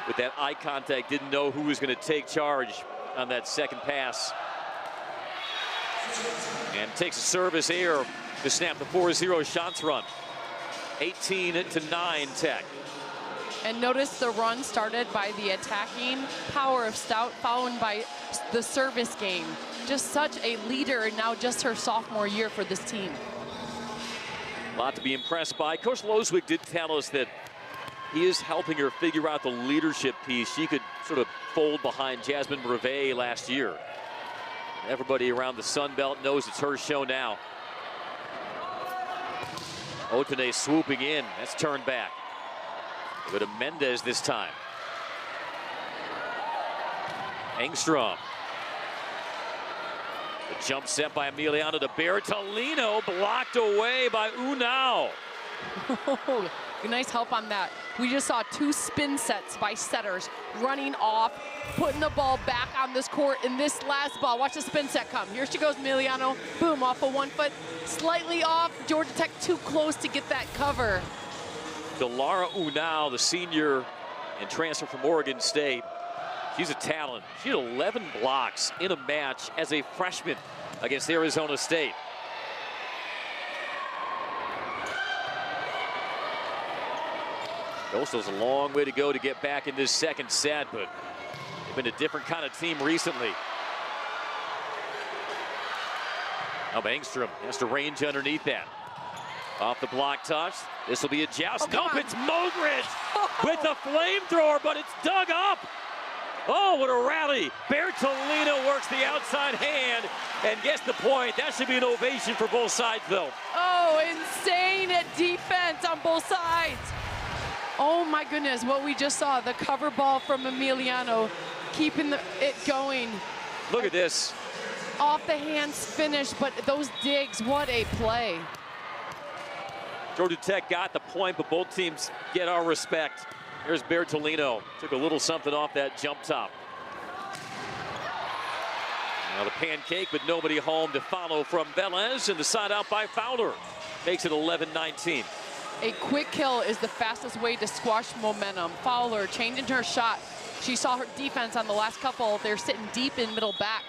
with that eye contact, didn't know who was going to take charge on that second pass. And takes a service air to snap the 4-0 shots run. 18-9 Tech. And notice the run started by the attacking power of Stout, followed by the service game. Just such a leader, and now just her sophomore year for this team. A lot to be impressed by. Coach Loswick did tell us that he is helping her figure out the leadership piece. She could sort of fold behind Jasmine Brevet last year. Everybody around the Sun Belt knows it's her show now. Otane swooping in. That's turned back. Go to Mendez this time. Engstrom. The jump set by Emiliano to Bertolino, blocked away by Unao. Nice help on that. We just saw 2 spin sets by setters running off, putting the ball back on this court in this last ball. Watch the spin set come. Here she goes, Emiliano. Boom, off of 1 foot, slightly off. Georgia Tech too close to get that cover. Delara Unao, the senior and transfer from Oregon State. She's a talent. She had 11 blocks in a match as a freshman against Arizona State. Coastal's a long way to go to get back in this second set, but they've been a different kind of team recently. Now Engstrom has to range underneath that. Off the block touch. This will be a joust. Nope, it's Mogridge with the flamethrower, but it's dug up. Oh, what a rally. Bertolino works the outside hand and gets the point. That should be an ovation for both sides, though. Oh, insane defense on both sides. Oh my goodness, what we just saw, the cover ball from Emiliano, keeping it going. Look at this. Off the hands finish, but those digs, what a play. Georgia Tech got the point, but both teams get our respect. Here's Bertolino. Took a little something off that jump top. Now the pancake, but nobody home to follow from Velez, and the side out by Fowler. Makes it 11-19. A quick kill is the fastest way to squash momentum. Fowler changing her shot. She saw her defense on the last couple. They're sitting deep in middle back.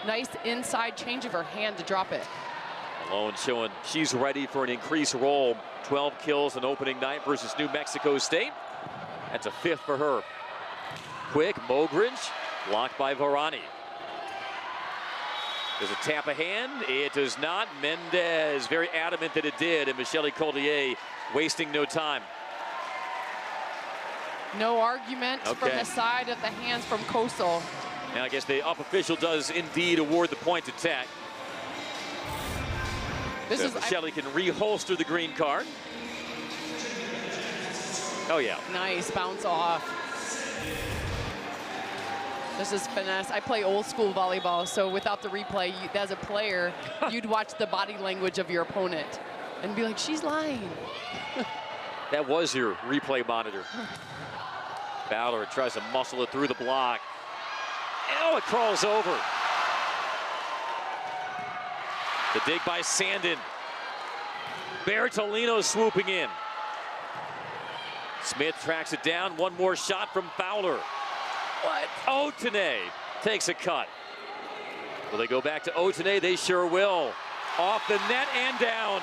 Nice inside change of her hand to drop it. Malone showing she's ready for an increased role. 12 kills on opening night versus New Mexico State. That's a 5th for her. Quick, Mogridge, blocked by Varani. Does it tap a hand? It does not. Mendez, very adamant that it did, and Michelle Collier wasting no time. No argument from the side of the hands from Coastal. Now I guess the up official does indeed award the point to Tech. This so is Michelle can reholster the green card. Oh yeah. Nice bounce off. This is finesse. I play old school volleyball, so without the replay, as a player, you'd watch the body language of your opponent and be like, she's lying. That was your replay monitor. Fowler tries to muscle it through the block. Oh, it crawls over. The dig by Sandin. Bertolino swooping in. Smith tracks it down. One more shot from Fowler. What? Otane takes a cut. Will they go back to Otane? They sure will. Off the net and down.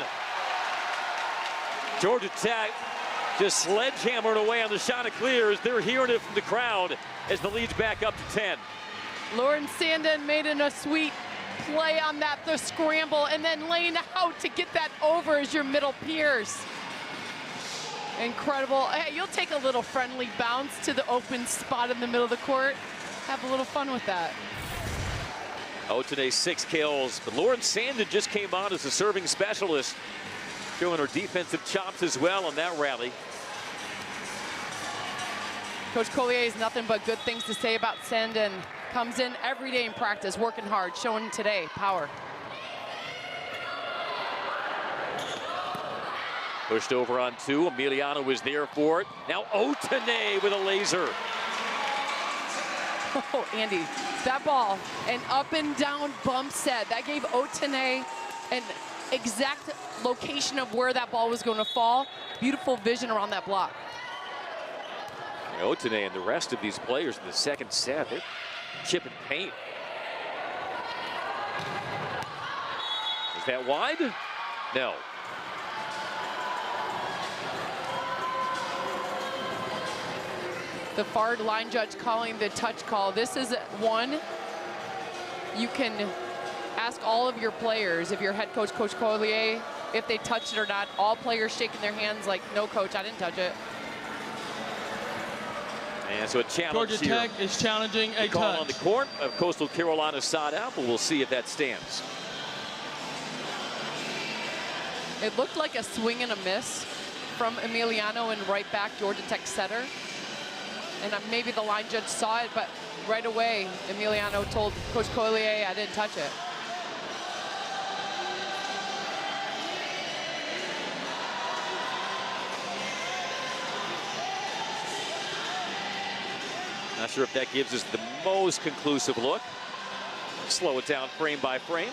Georgia Tech just sledgehammering away on the Chanticleers. They're hearing it from the crowd as the lead's back up to 10. Lauren Sandin made a sweet play on that, the scramble, and then laying out to get that over as your middle Pierce. Incredible. Hey, you'll take a little friendly bounce to the open spot in the middle of the court. Have a little fun with that. Otane 6 kills, but Lauren Sandin just came on as a serving specialist, showing her defensive chops as well on that rally. Coach Collier has nothing but good things to say about Sandin. Comes in every day in practice, working hard, showing today power. Pushed over on 2. Emiliano was there for it. Now Otene with a laser. Oh, Andy, that ball, an up and down bump set. That gave Otene an exact location of where that ball was going to fall. Beautiful vision around that block. Otene and the rest of these players in the second set, they're chipping paint. Is that wide? No. The far line judge calling the touch call. This is one you can ask all of your players, if your head coach, Coach Collier, if they touched it or not. All players shaking their hands like, no, coach, I didn't touch it. And so a challenge Georgia here. Tech is challenging a call touch. on the court of Coastal Carolina side out, but we'll see if that stands. It looked like a swing and a miss from Emiliano and right back Georgia Tech setter. And maybe the line judge saw it, but right away, Emiliano told Coach Collier, I didn't touch it. Not sure if that gives us the most conclusive look. Slow it down frame by frame.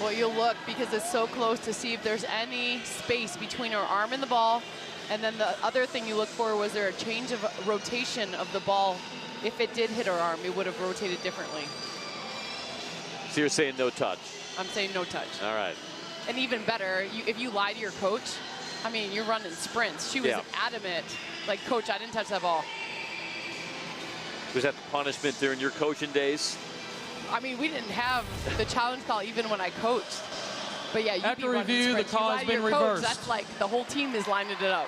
Well, you'll look because it's so close to see if there's any space between her arm and the ball. And then the other thing you look for, was there a change of rotation of the ball? If it did hit her arm, it would have rotated differently. So you're saying no touch? I'm saying no touch. All right. And even better, if you lie to your coach, I mean, you're running sprints. She was adamant, like, coach, I didn't touch that ball. Was that the punishment during your coaching days? I mean, we didn't have the challenge call even when I coached. But yeah, after review, the call has been reversed. That's like the whole team is lining it up.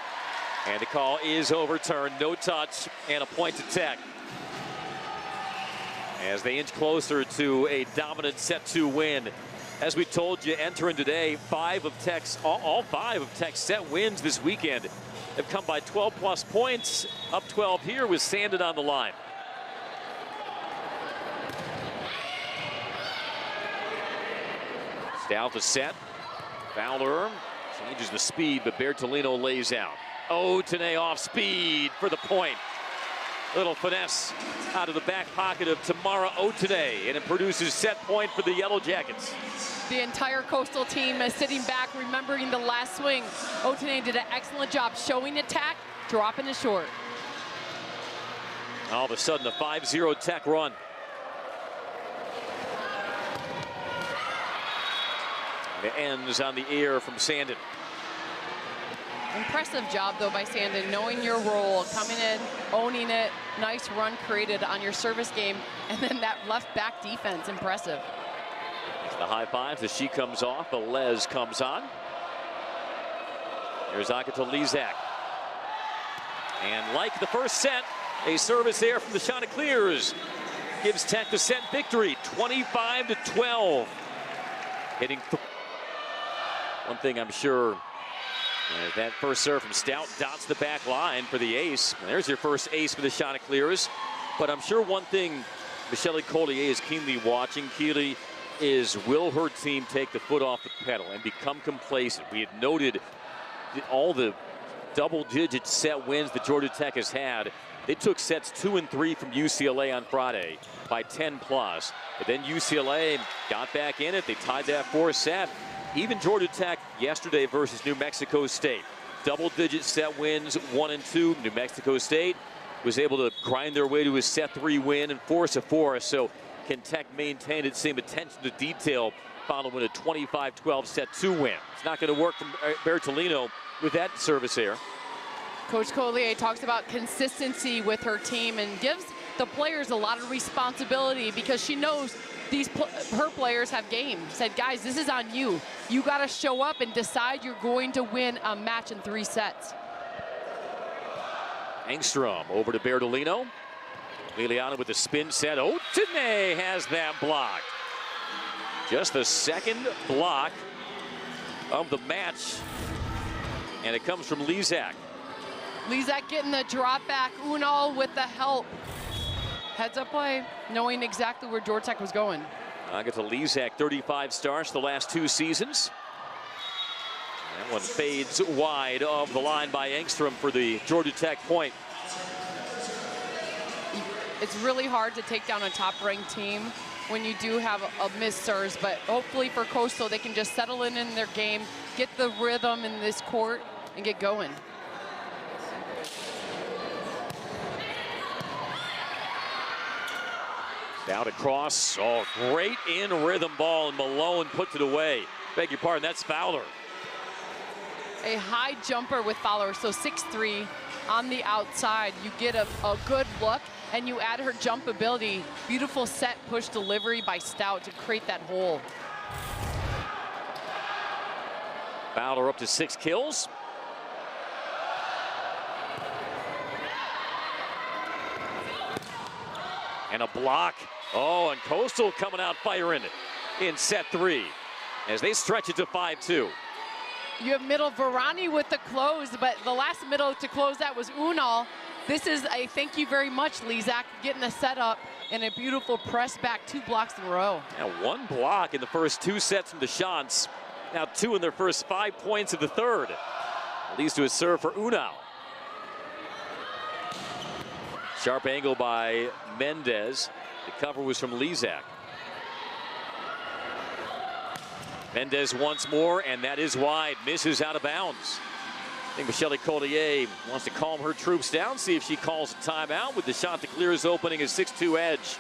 And the call is overturned. No touch and a point to Tech. As they inch closer to a dominant set 2 win. As we told you, entering today, all 5 of Tech's set wins this weekend have come by 12+ points. Up 12 here with Sandin on the line. Stout the set. Fowler changes the speed, but Bertolino lays out. Otene off speed for the point. Little finesse out of the back pocket of Tamara Otene, and it produces set point for the Yellow Jackets. The entire Coastal team is sitting back, remembering the last swing. Otene did an excellent job showing attack, dropping it short. All of a sudden, a 5-0 Tech run. It ends on the air from Sandin. Impressive job, though, by Sandin, knowing your role, coming in, owning it. Nice run created on your service game. And then that left back defense, impressive. The high fives as she comes off. Velez comes on. Here's Agatha Lizak. And like the first set, a service there from the Chanticleers gives Tech the set victory, 25-12. Hitting one thing I'm sure, that first serve from Stout dots the back line for the ace. And there's your first ace for the Chanticleers. But I'm sure one thing Michelle Collier is keenly watching, Keely, is will her team take the foot off the pedal and become complacent? We had noted all the double-digit set wins that Georgia Tech has had. They took sets 2 and 3 from UCLA on Friday by 10+. But then UCLA got back in it. They tied that 4th set. Even Georgia Tech yesterday versus New Mexico State. Double-digit set wins, 1 and 2. New Mexico State was able to grind their way to a set 3 win and force a 4. So can Tech maintain its same attention to detail following a 25-12 set 2 win? It's not going to work from Bertolino with that service error. Coach Collier talks about consistency with her team and gives the players a lot of responsibility because she knows her players have game. Said, guys, this is on you. You got to show up and decide you're going to win a match in 3 sets. Engstrom over to Bertolino. Liliana with the spin set. Otene has that blocked. Just the second block of the match. And it comes from Lizak. Lizak getting the drop back. Unal with the help. Heads up play, knowing exactly where Georgia Tech was going. Lezak, 35 starts the last 2 seasons. That one fades wide of the line by Engstrom for the Georgia Tech point. It's really hard to take down a top-ranked team when you do have a missed serves, but hopefully for Coastal, they can just settle in their game, get the rhythm in this court, and get going. Out across, oh, great in-rhythm ball, and Malone puts it away. Beg your pardon, that's Fowler. A high jumper with Fowler, so 6'3" on the outside. You get a good look, and you add her jump ability. Beautiful set push delivery by Stout to create that hole. Fowler up to 6 kills. And a block. Oh, and Coastal coming out firing in set 3 as they stretch it to 5-2. You have middle Varani with the close, but the last middle to close that was Unal. This is a thank you very much, Lezak, getting the setup and a beautiful press back, 2 blocks in a row. Now 1 block in the first 2 sets from the Shants. Now 2 in their first 5 points of the third. Leads to a serve for Unal. Sharp angle by Mendez. The cover was from Lezak. Mendez once more, and that is wide. Misses out of bounds. I think Michelle Collier wants to calm her troops down, see if she calls a timeout with the shot to clear his opening a 6-2 edge.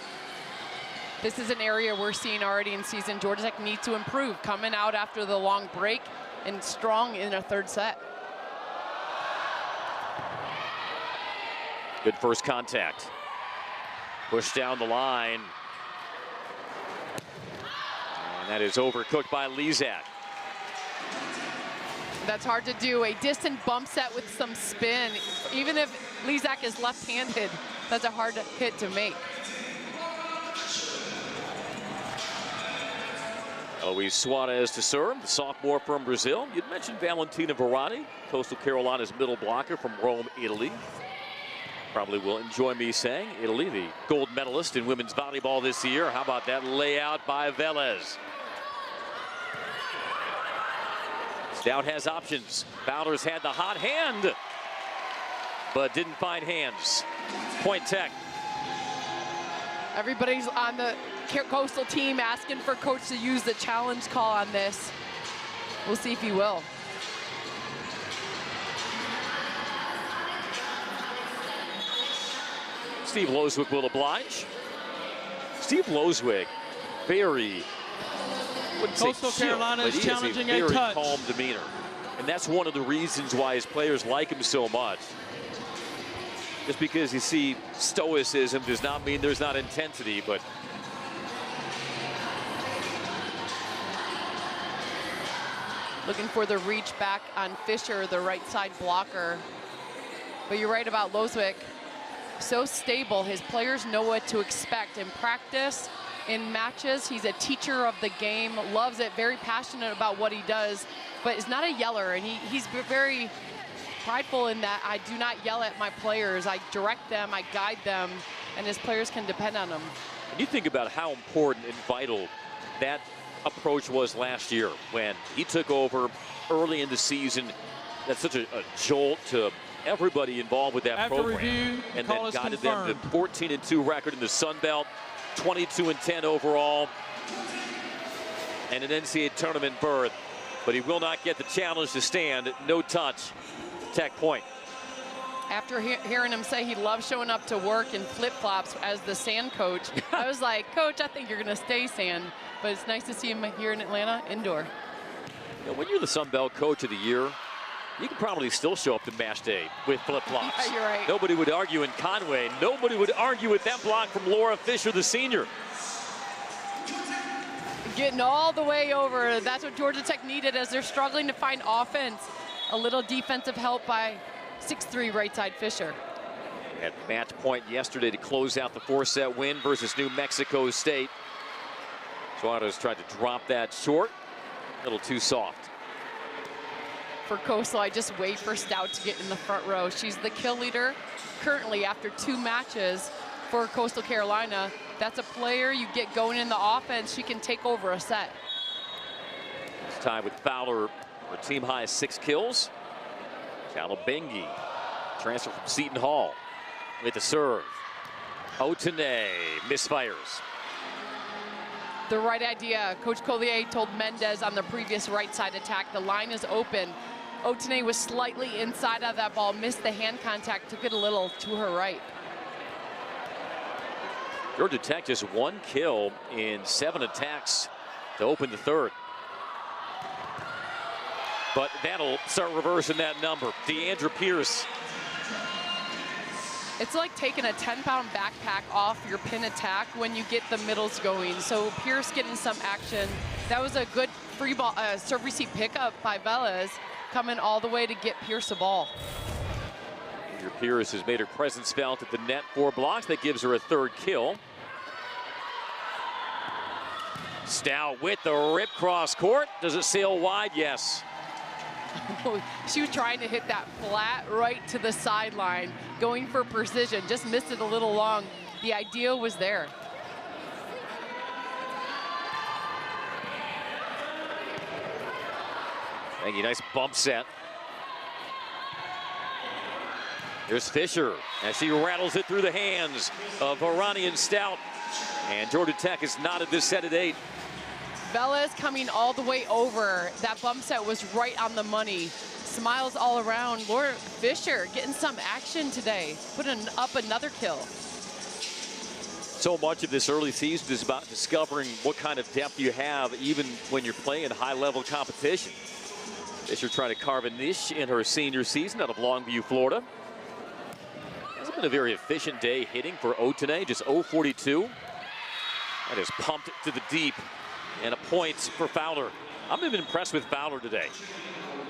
This is an area we're seeing already in season. Georgia Tech needs to improve, coming out after the long break and strong in a third set. Good first contact. Push down the line. And that is overcooked by Lezak. That's hard to do. A distant bump set with some spin. Even if Lezak is left-handed, that's a hard hit to make. Luis Suarez to serve, the sophomore from Brazil. You'd mentioned Valentina Varani, Coastal Carolina's middle blocker from Rome, Italy. Probably will enjoy me saying Italy, the gold medalist in women's volleyball this year. How about that layout by Velez? Stout has options. Fowler's had the hot hand, but didn't find hands. Point Tech. Everybody's on the Coastal team asking for coach to use the challenge call on this. We'll see if he will. Steve Loswick will oblige. Steve Loswick, very, wouldn't say Coastal chill, Carolina but is he challenging has a a very touch. calm demeanor. And that's one of the reasons why his players like him so much. Just because you see stoicism does not mean there's not intensity, but looking for the reach back on Fisher, the right side blocker. But you're right about Loswick. So stable, his players know what to expect in practice, in matches. He's a teacher of the game, loves it, very passionate about what he does, but is not a yeller, and he's very prideful in that. I do not yell at my players. I direct them, I guide them, and his players can depend on him. And you think about how important and vital that approach was last year when he took over early in the season. That's such a jolt to everybody involved with that After program. review, the And call then is guided them to confirmed. 14-2 record in the Sun Belt, 22-10 overall, and an NCAA tournament berth. But he will not get the challenge to stand. No touch. Tech point. After hearing him say he loves showing up to work in flip-flops as the sand coach, I was like, Coach, I think you're going to stay sand. But it's nice to see him here in Atlanta, indoor. You know, when you're the Sun Belt Coach of the Year, you can probably still show up to match day with flip-flops. Yeah, you're right. Nobody would argue in Conway. Nobody would argue with that block from Laura Fisher, the senior. Getting all the way over. That's what Georgia Tech needed as they're struggling to find offense. A little defensive help by 6'3" right side Fisher. At match point yesterday to close out the 4-set win versus New Mexico State. Suarez tried to drop that short. A little too soft. For Coastal, I just wait for Stout to get in the front row. She's the kill leader currently after 2 matches for Coastal Carolina. That's a player you get going in the offense. She can take over a set. It's tied with Fowler for team high 6 kills. Calabengi, transfer from Seton Hall with the serve. Otene misfires. The right idea. Coach Collier told Mendez on the previous right side attack, the line is open. Otene was slightly inside of that ball, missed the hand contact, took it a little to her right. Georgia Tech just 1 kill in 7 attacks to open the third. But that'll start reversing that number. Deandra Pierce. It's like taking a 10-pound backpack off your pin attack when you get the middles going. So Pierce getting some action. That was a good free ball, serve receive pickup by Velez, coming all the way to get Pierce a ball. Deandra Pierce has made her presence felt at the net, 4 blocks. That gives her a 3rd kill. Stout with the rip cross court. Does it sail wide? Yes. She was trying to hit that flat right to the sideline, going for precision, just missed it a little long. The idea was there. Thank you, nice bump set. Here's Fisher as she rattles it through the hands of Varani and Stout. And Georgia Tech has knotted this set at 8. Velez coming all the way over. That bump set was right on the money. Smiles all around. Laura Fisher getting some action today, putting up another kill. So much of this early season is about discovering what kind of depth you have even when you're playing high-level competition. Fisher trying to carve a niche in her senior season out of Longview, Florida. Hasn't been a very efficient day hitting for Otene, just 0-42. That is pumped to the deep. And a point for Fowler. I'm even impressed with Fowler today.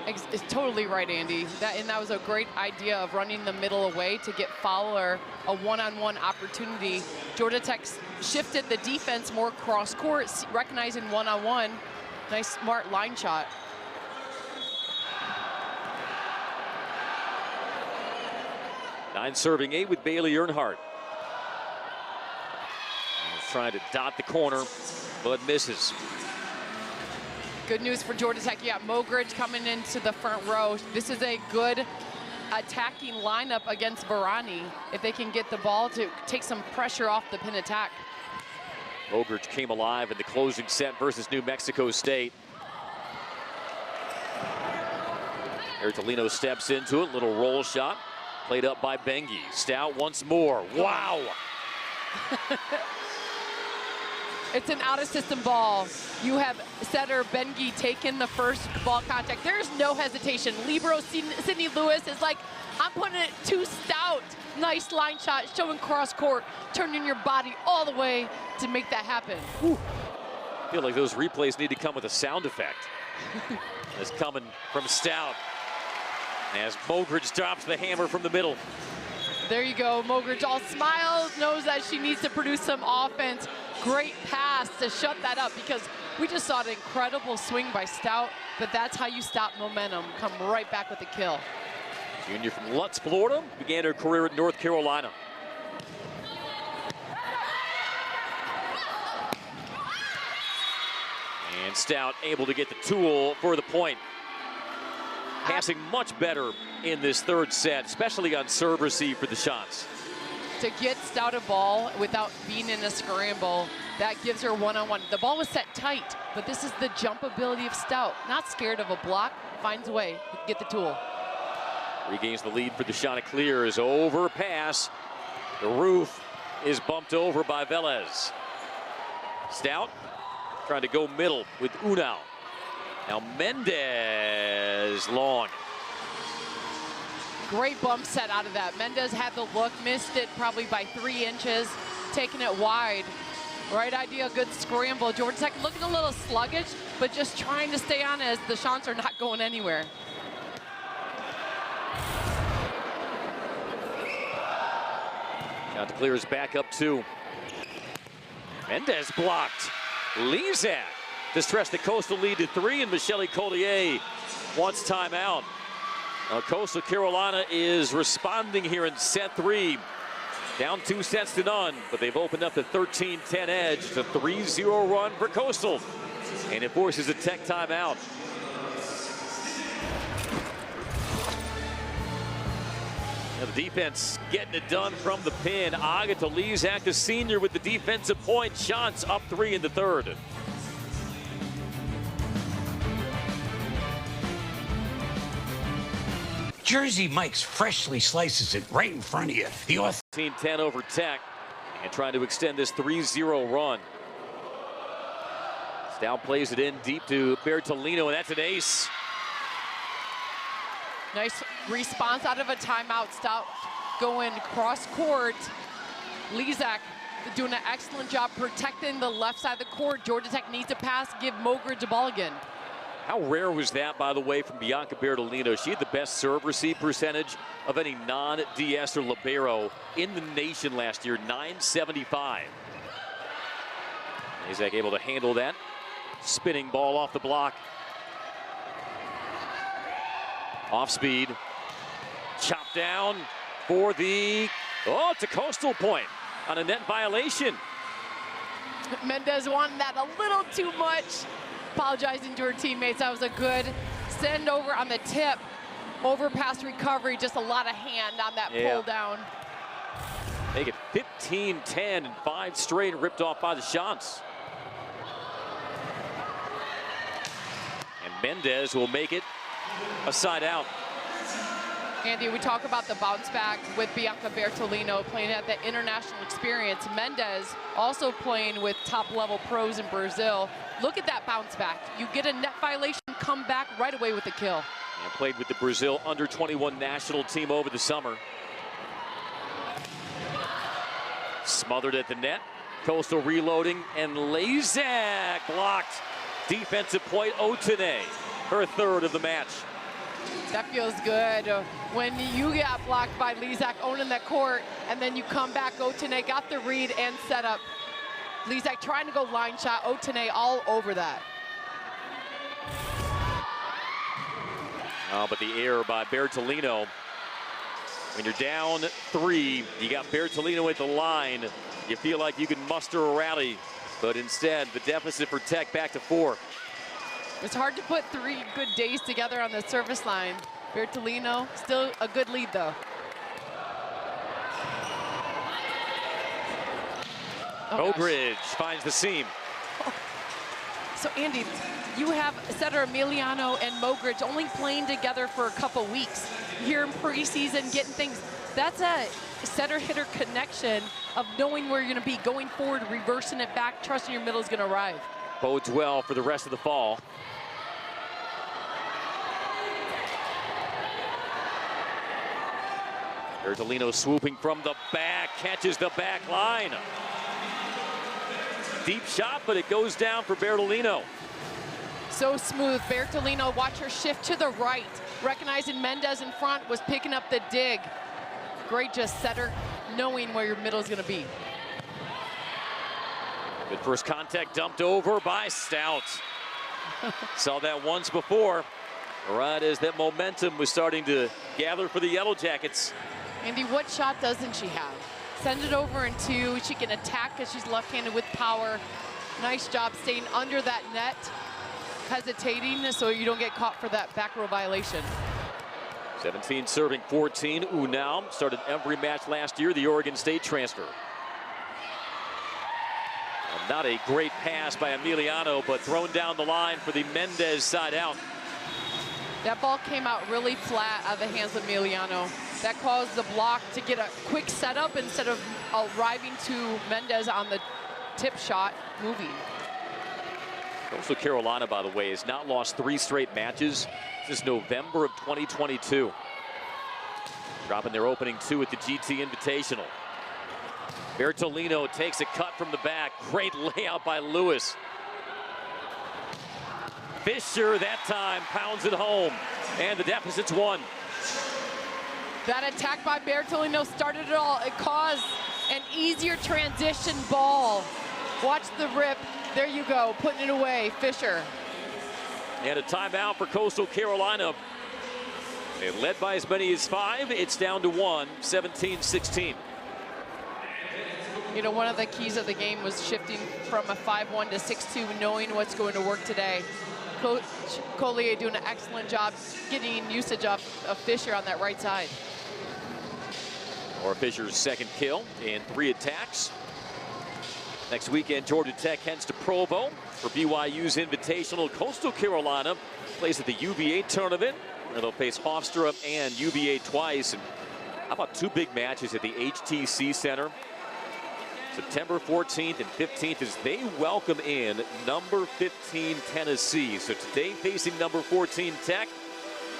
It's totally right, Andy. That was a great idea of running the middle away to get Fowler a one-on-one opportunity. Georgia Tech shifted the defense more cross-court, recognizing one-on-one. Nice, smart line shot. Nine serving 8 with Bailey Earnhardt. Trying to dot the corner, but misses. Good news for Georgia Tech. Yeah, Mogridge coming into the front row. This is a good attacking lineup against Varani if they can get the ball to take some pressure off the pin attack. Mogridge came alive in the closing set versus New Mexico State. Bertolino steps into it, little roll shot, played up by Bengi. Stout once more. Wow! It's an out-of-system ball. You have setter Bengi taking the first ball contact. There's no hesitation. Libero Sydney Lewis is like, I'm putting it to Stout. Nice line shot, showing cross court, turning your body all the way to make that happen. Whew. I feel like those replays need to come with a sound effect. It's coming from Stout as Mogridge drops the hammer from the middle. There you go. Mogridge all smiles, knows that she needs to produce some offense. Great pass to shut that up because we just saw an incredible swing by Stout, but that's how you stop momentum. Come right back with the kill. Junior from Lutz, Florida, began her career at North Carolina. And Stout able to get the tool for the point. Passing much better in this third set, especially on serve receive for the shots. To get Stout a ball without being in a scramble, that gives her one-on-one. The ball was set tight, but this is the jump ability of Stout. Not scared of a block, finds a way to get the tool. Regains the lead for the Chanticleer as overpass. The roof is bumped over by Velez. Stout trying to go middle with Unal. Now Mendez long. Great bump set out of that. Mendez had the look, missed it probably by 3 inches, taking it wide. Right idea, good scramble. Georgia Tech looking a little sluggish, but just trying to stay on as the shots are not going anywhere. Chanticleer's back up 2. Mendez blocked. Lezak to stretch the Coastal lead to 3, and Michelle Collier wants timeout. Coastal Carolina is responding here in set 3. Down 2-0, but they've opened up the 13-10 edge. It's a 3-0 run for Coastal, and it forces a Tech timeout. Now the defense getting it done from the pin. Agatha Lizak, the senior, with the defensive point. Shots up 3 in the third. Jersey Mike's freshly slices it right in front of you. The 13-10 over Tech, and trying to extend this 3-0 run. Stout plays it in deep to Bertolino, and that's an ace. Nice response out of a timeout. Stout going cross court. Lizak doing an excellent job protecting the left side of the court. Georgia Tech needs to pass, give Mogridge the ball again. How rare was that, by the way, from Bianca Bertolino? She had the best serve-receive percentage of any non-DS or libero in the nation last year, 975. Lizak able to handle that. Spinning ball off the block. Off speed. Chopped down for the, it's a Coastal point on a net violation. Mendez wanted that a little too much. Apologizing to her teammates. That was a good send over on the tip. Overpass recovery, just a lot of hand on that pull down. Make it 15-10 and 5 straight, ripped off by the shots. And Mendez will make it a side out. Andy, we talk about the bounce back with Bianca Bertolino playing at the international experience. Mendez also playing with top-level pros in Brazil. Look at that bounce back. You get a net violation, come back right away with the kill. And played with the Brazil under-21 national team over the summer. Smothered at the net. Coastal reloading, and Lizak blocked. Defensive point, Otene, her third of the match. That feels good. When you get blocked by Lizak owning that court, and then you come back, Otene got the read and set up. Lizak trying to go line shot, Otene all over that. But the error by Bertolino. When you're down 3, you got Bertolino at the line. You feel like you can muster a rally, but instead the deficit for Tech back to 4. It's hard to put 3 good days together on the service line. Bertolino, still a good lead though. Mogridge finds the seam. So Andy, you have setter Emiliano and Mogridge only playing together for a couple weeks here in preseason, getting things. That's a setter-hitter connection of knowing where you're going to be, going forward, reversing it back, trusting your middle is going to arrive. Bodes well for the rest of the fall. Bertolino swooping from the back, catches the back line. Deep shot, but it goes down for Bertolino. So smooth. Bertolino, watch her shift to the right. Recognizing Mendez in front, was picking up the dig. Great just setter, knowing where your middle is going to be. Good first contact, dumped over by Stout. Saw that once before, right as that momentum was starting to gather for the Yellow Jackets. Andy, what shot doesn't she have? Send it over in 2. She can attack because she's left-handed with power. Nice job staying under that net, hesitating so you don't get caught for that back row violation. 17 serving 14. Unau started every match last year, the Oregon State transfer. And not a great pass by Emiliano, but thrown down the line for the Mendez side out. That ball came out really flat out of the hands of Emiliano. That caused the block to get a quick setup instead of arriving to Mendez on the tip shot, moving. Coastal Carolina, by the way, has not lost 3 straight matches since November of 2022. Dropping their opening 2 at the GT Invitational. Bertolino takes a cut from the back. Great layout by Lewis. Fisher that time pounds it home, and the deficit's 1. That attack by Bertolino started it all. It caused an easier transition ball. Watch the rip. There you go, putting it away, Fisher. And a timeout for Coastal Carolina. They led by as many as 5. It's down to 1, 17-16. You know, one of the keys of the game was shifting from a 5-1 to 6-2, knowing what's going to work today. Coach Collier doing an excellent job getting usage of Fisher on that right side. Or Fisher's second kill in 3 attacks. Next weekend, Georgia Tech heads to Provo for BYU's Invitational. Coastal Carolina plays at the UVA tournament, where they'll face Hofstra and UVA twice. And how about 2 big matches at the HTC Center? September 14th and 15th as they welcome in number 15 Tennessee. So today facing number 14 Tech,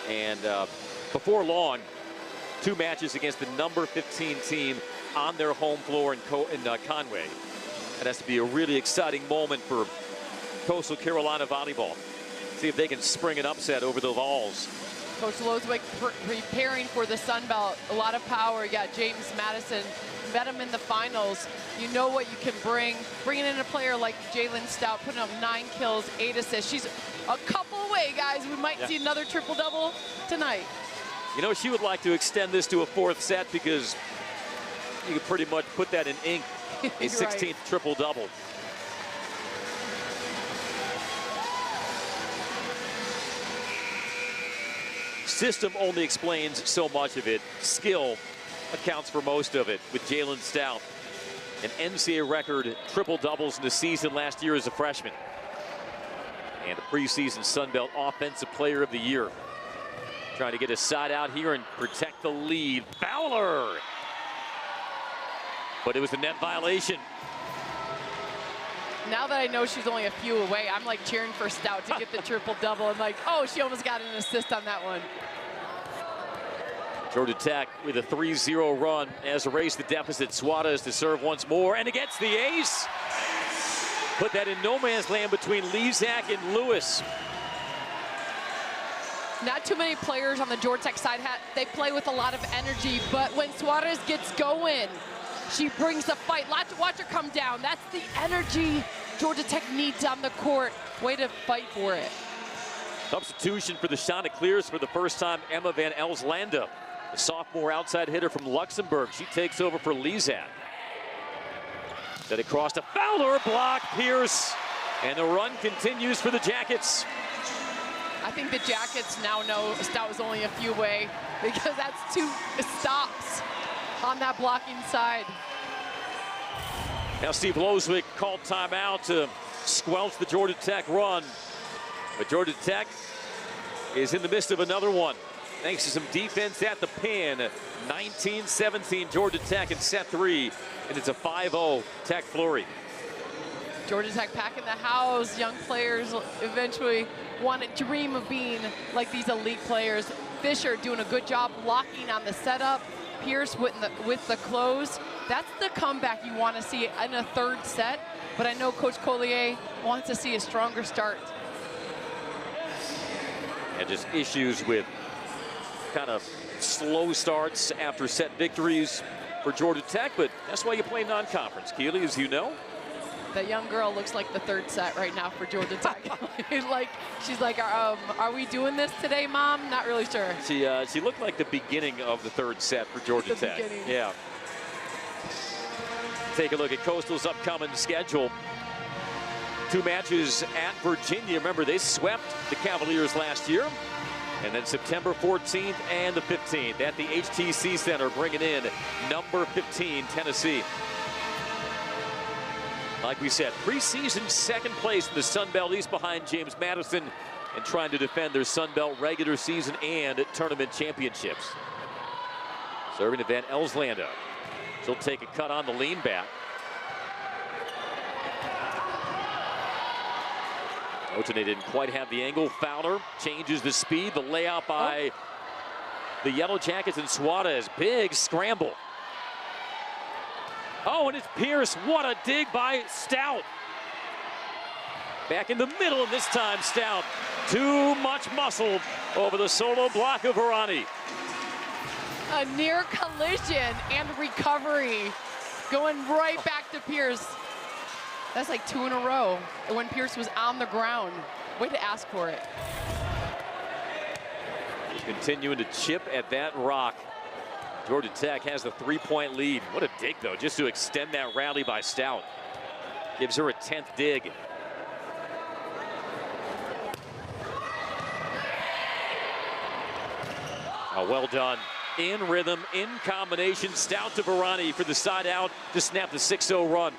and before long, 2 matches against the number 15 team on their home floor in Conway. That has to be a really exciting moment for Coastal Carolina volleyball. See if they can spring an upset over the Vols. Coach Loswick preparing for the Sun Belt. A lot of power. You got James Madison. Met him in the finals. You know what you can bring. Bringing in a player like Jalen Stout, putting up 9 kills, 8 assists. She's a couple away, guys. We might see another triple-double tonight. You know, she would like to extend this to a 4th set because you could pretty much put that in ink. A 16th right. triple-double. System only explains so much of it. Skill accounts for most of it with Jalen Stout. An NCAA record triple-doubles in the season last year as a freshman. And a preseason Sun Belt Offensive Player of the Year. Trying to get his side out here and protect the lead. Fowler! But it was a net violation. Now that I know she's only a few away, I'm like cheering for Stout to get the triple-double. I'm like, oh, she almost got an assist on that one. Georgia Tech with a 3-0 run as erase the deficit. Suarez to serve once more, and it gets the ace. Put that in no man's land between Lezak and Lewis. Not too many players on the Georgia Tech side. They play with a lot of energy, but when Suarez gets going, she brings the fight. Watch her come down. That's the energy Georgia Tech needs on the court. Way to fight for it. Substitution for the Chanticleers for the first time, Emma Van Elslanda. The sophomore outside hitter from Luxembourg. She takes over for Lezak. Then across to Fowler, block Pierce. And the run continues for the Jackets. I think the Jackets now know Stout was only a few away because that's 2 stops on that blocking side. Now Steve Loswick called timeout to squelch the Georgia Tech run. But Georgia Tech is in the midst of another one. Thanks to some defense at the pin. 19-17 Georgia Tech in set 3. And it's a 5-0 Tech flurry. Georgia Tech packing the house. Young players eventually want to dream of being like these elite players. Fisher doing a good job blocking on the setup. Pierce with the close. That's the comeback you want to see in a 3rd set. But I know Coach Collier wants to see a stronger start. And just issues with kind of slow starts after set victories for Georgia Tech, but that's why you play non-conference, Keely, as you know. That young girl looks like the 3rd set right now for Georgia Tech. Like she's like, are we doing this today, Mom? Not really sure. She looked like the beginning of the 3rd set for Georgia Tech. Beginning. Yeah. Take a look at Coastal's upcoming schedule. 2 matches at Virginia. Remember, they swept the Cavaliers last year. And then September 14th and the 15th at the HTC Center, bringing in number 15 Tennessee. Like we said, preseason 2nd place in the Sun Belt East behind James Madison, and trying to defend their Sun Belt regular season and tournament championships. Serving to Van Elslanda. She'll take a cut on the lean back. Otene didn't quite have the angle. Fowler changes the speed. The layout by the Yellow Jackets and Suarez. Big scramble. Oh, and it's Pierce. What a dig by Stout. Back in the middle, and this time Stout. Too much muscle over the solo block of Varani. A near collision and recovery. Going right back to Pierce. That's like 2 in a row when Pierce was on the ground. Way to ask for it. He's continuing to chip at that rock. Georgia Tech has the 3-point lead. What a dig, though, just to extend that rally by Stout. Gives her a 10th dig. Oh, well done. In rhythm, in combination. Stout to Varani for the side out to snap the 6-0 run.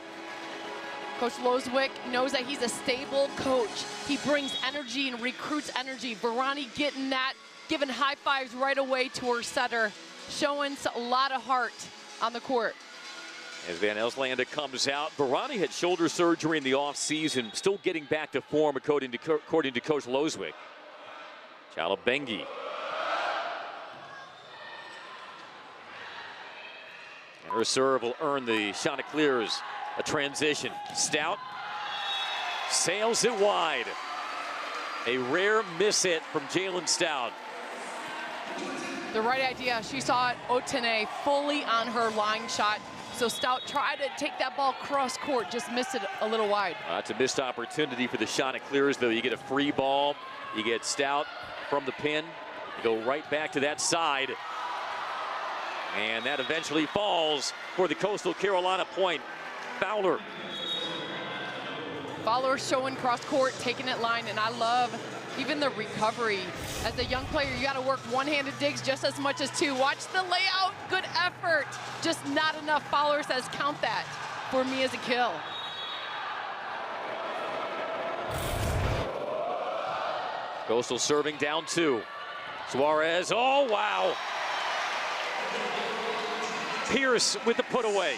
Coach Loswick knows that he's a stable coach. He brings energy and recruits energy. Varani getting that, giving high fives right away to her setter, showing a lot of heart on the court. As Van Elslanda comes out, Varani had shoulder surgery in the offseason, still getting back to form according to Coach Loswick. Chalabengi. And her serve will earn the Chanticleers a transition. Stout sails it wide. A rare miss hit from Jalen Stout. The right idea. She saw it, Otene fully on her line shot. So Stout tried to take that ball cross court, just missed it a little wide. It's a missed opportunity for the Chanticleers, though. You get a free ball, you get Stout from the pin, you go right back to that side. And that eventually falls for the Coastal Carolina point. Fowler. Fowler showing cross court, taking it line, and I love even the recovery. As a young player, you got to work one-handed digs just as much as two. Watch the layout, good effort. Just not enough. Fowler says count that for me as a kill. Coastal serving down 2. Suarez, oh wow. Pierce with the put away.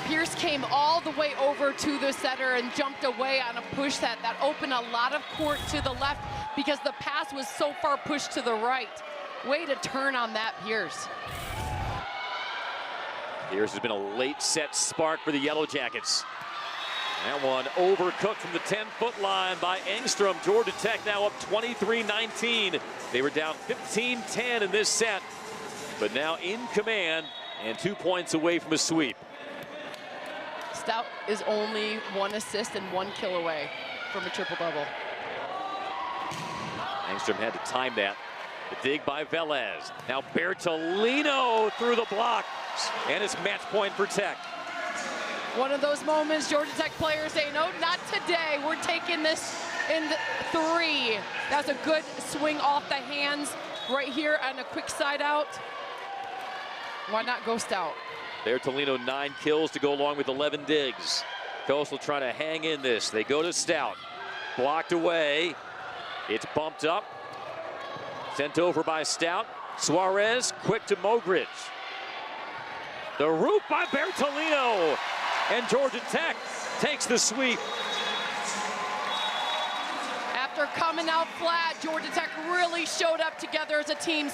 Pierce came all the way over to the setter and jumped away on a push that opened a lot of court to the left because the pass was so far pushed to the right. Way to turn on that, Pierce. Pierce has been a late set spark for the Yellow Jackets. That one overcooked from the 10-foot line by Engstrom. Georgia Tech now up 23-19. They were down 15-10 in this set, but now in command and 2 points away from a sweep. Stout is only 1 assist and 1 kill away from a triple-double. Engstrom had to time that. The dig by Velez. Now Bertolino through the block, and it's match point for Tech. One of those moments Georgia Tech players say, no, not today. We're taking this in 3. That's a good swing off the hands right here on a quick side out. Why not go Stout? Bertolino 9 kills to go along with 11 digs. Coastal trying to hang in this. They go to Stout. Blocked away. It's bumped up. Sent over by Stout. Suarez quick to Mogridge. The root by Bertolino. And Georgia Tech takes the sweep. After coming out flat, Georgia Tech really showed up together as a team.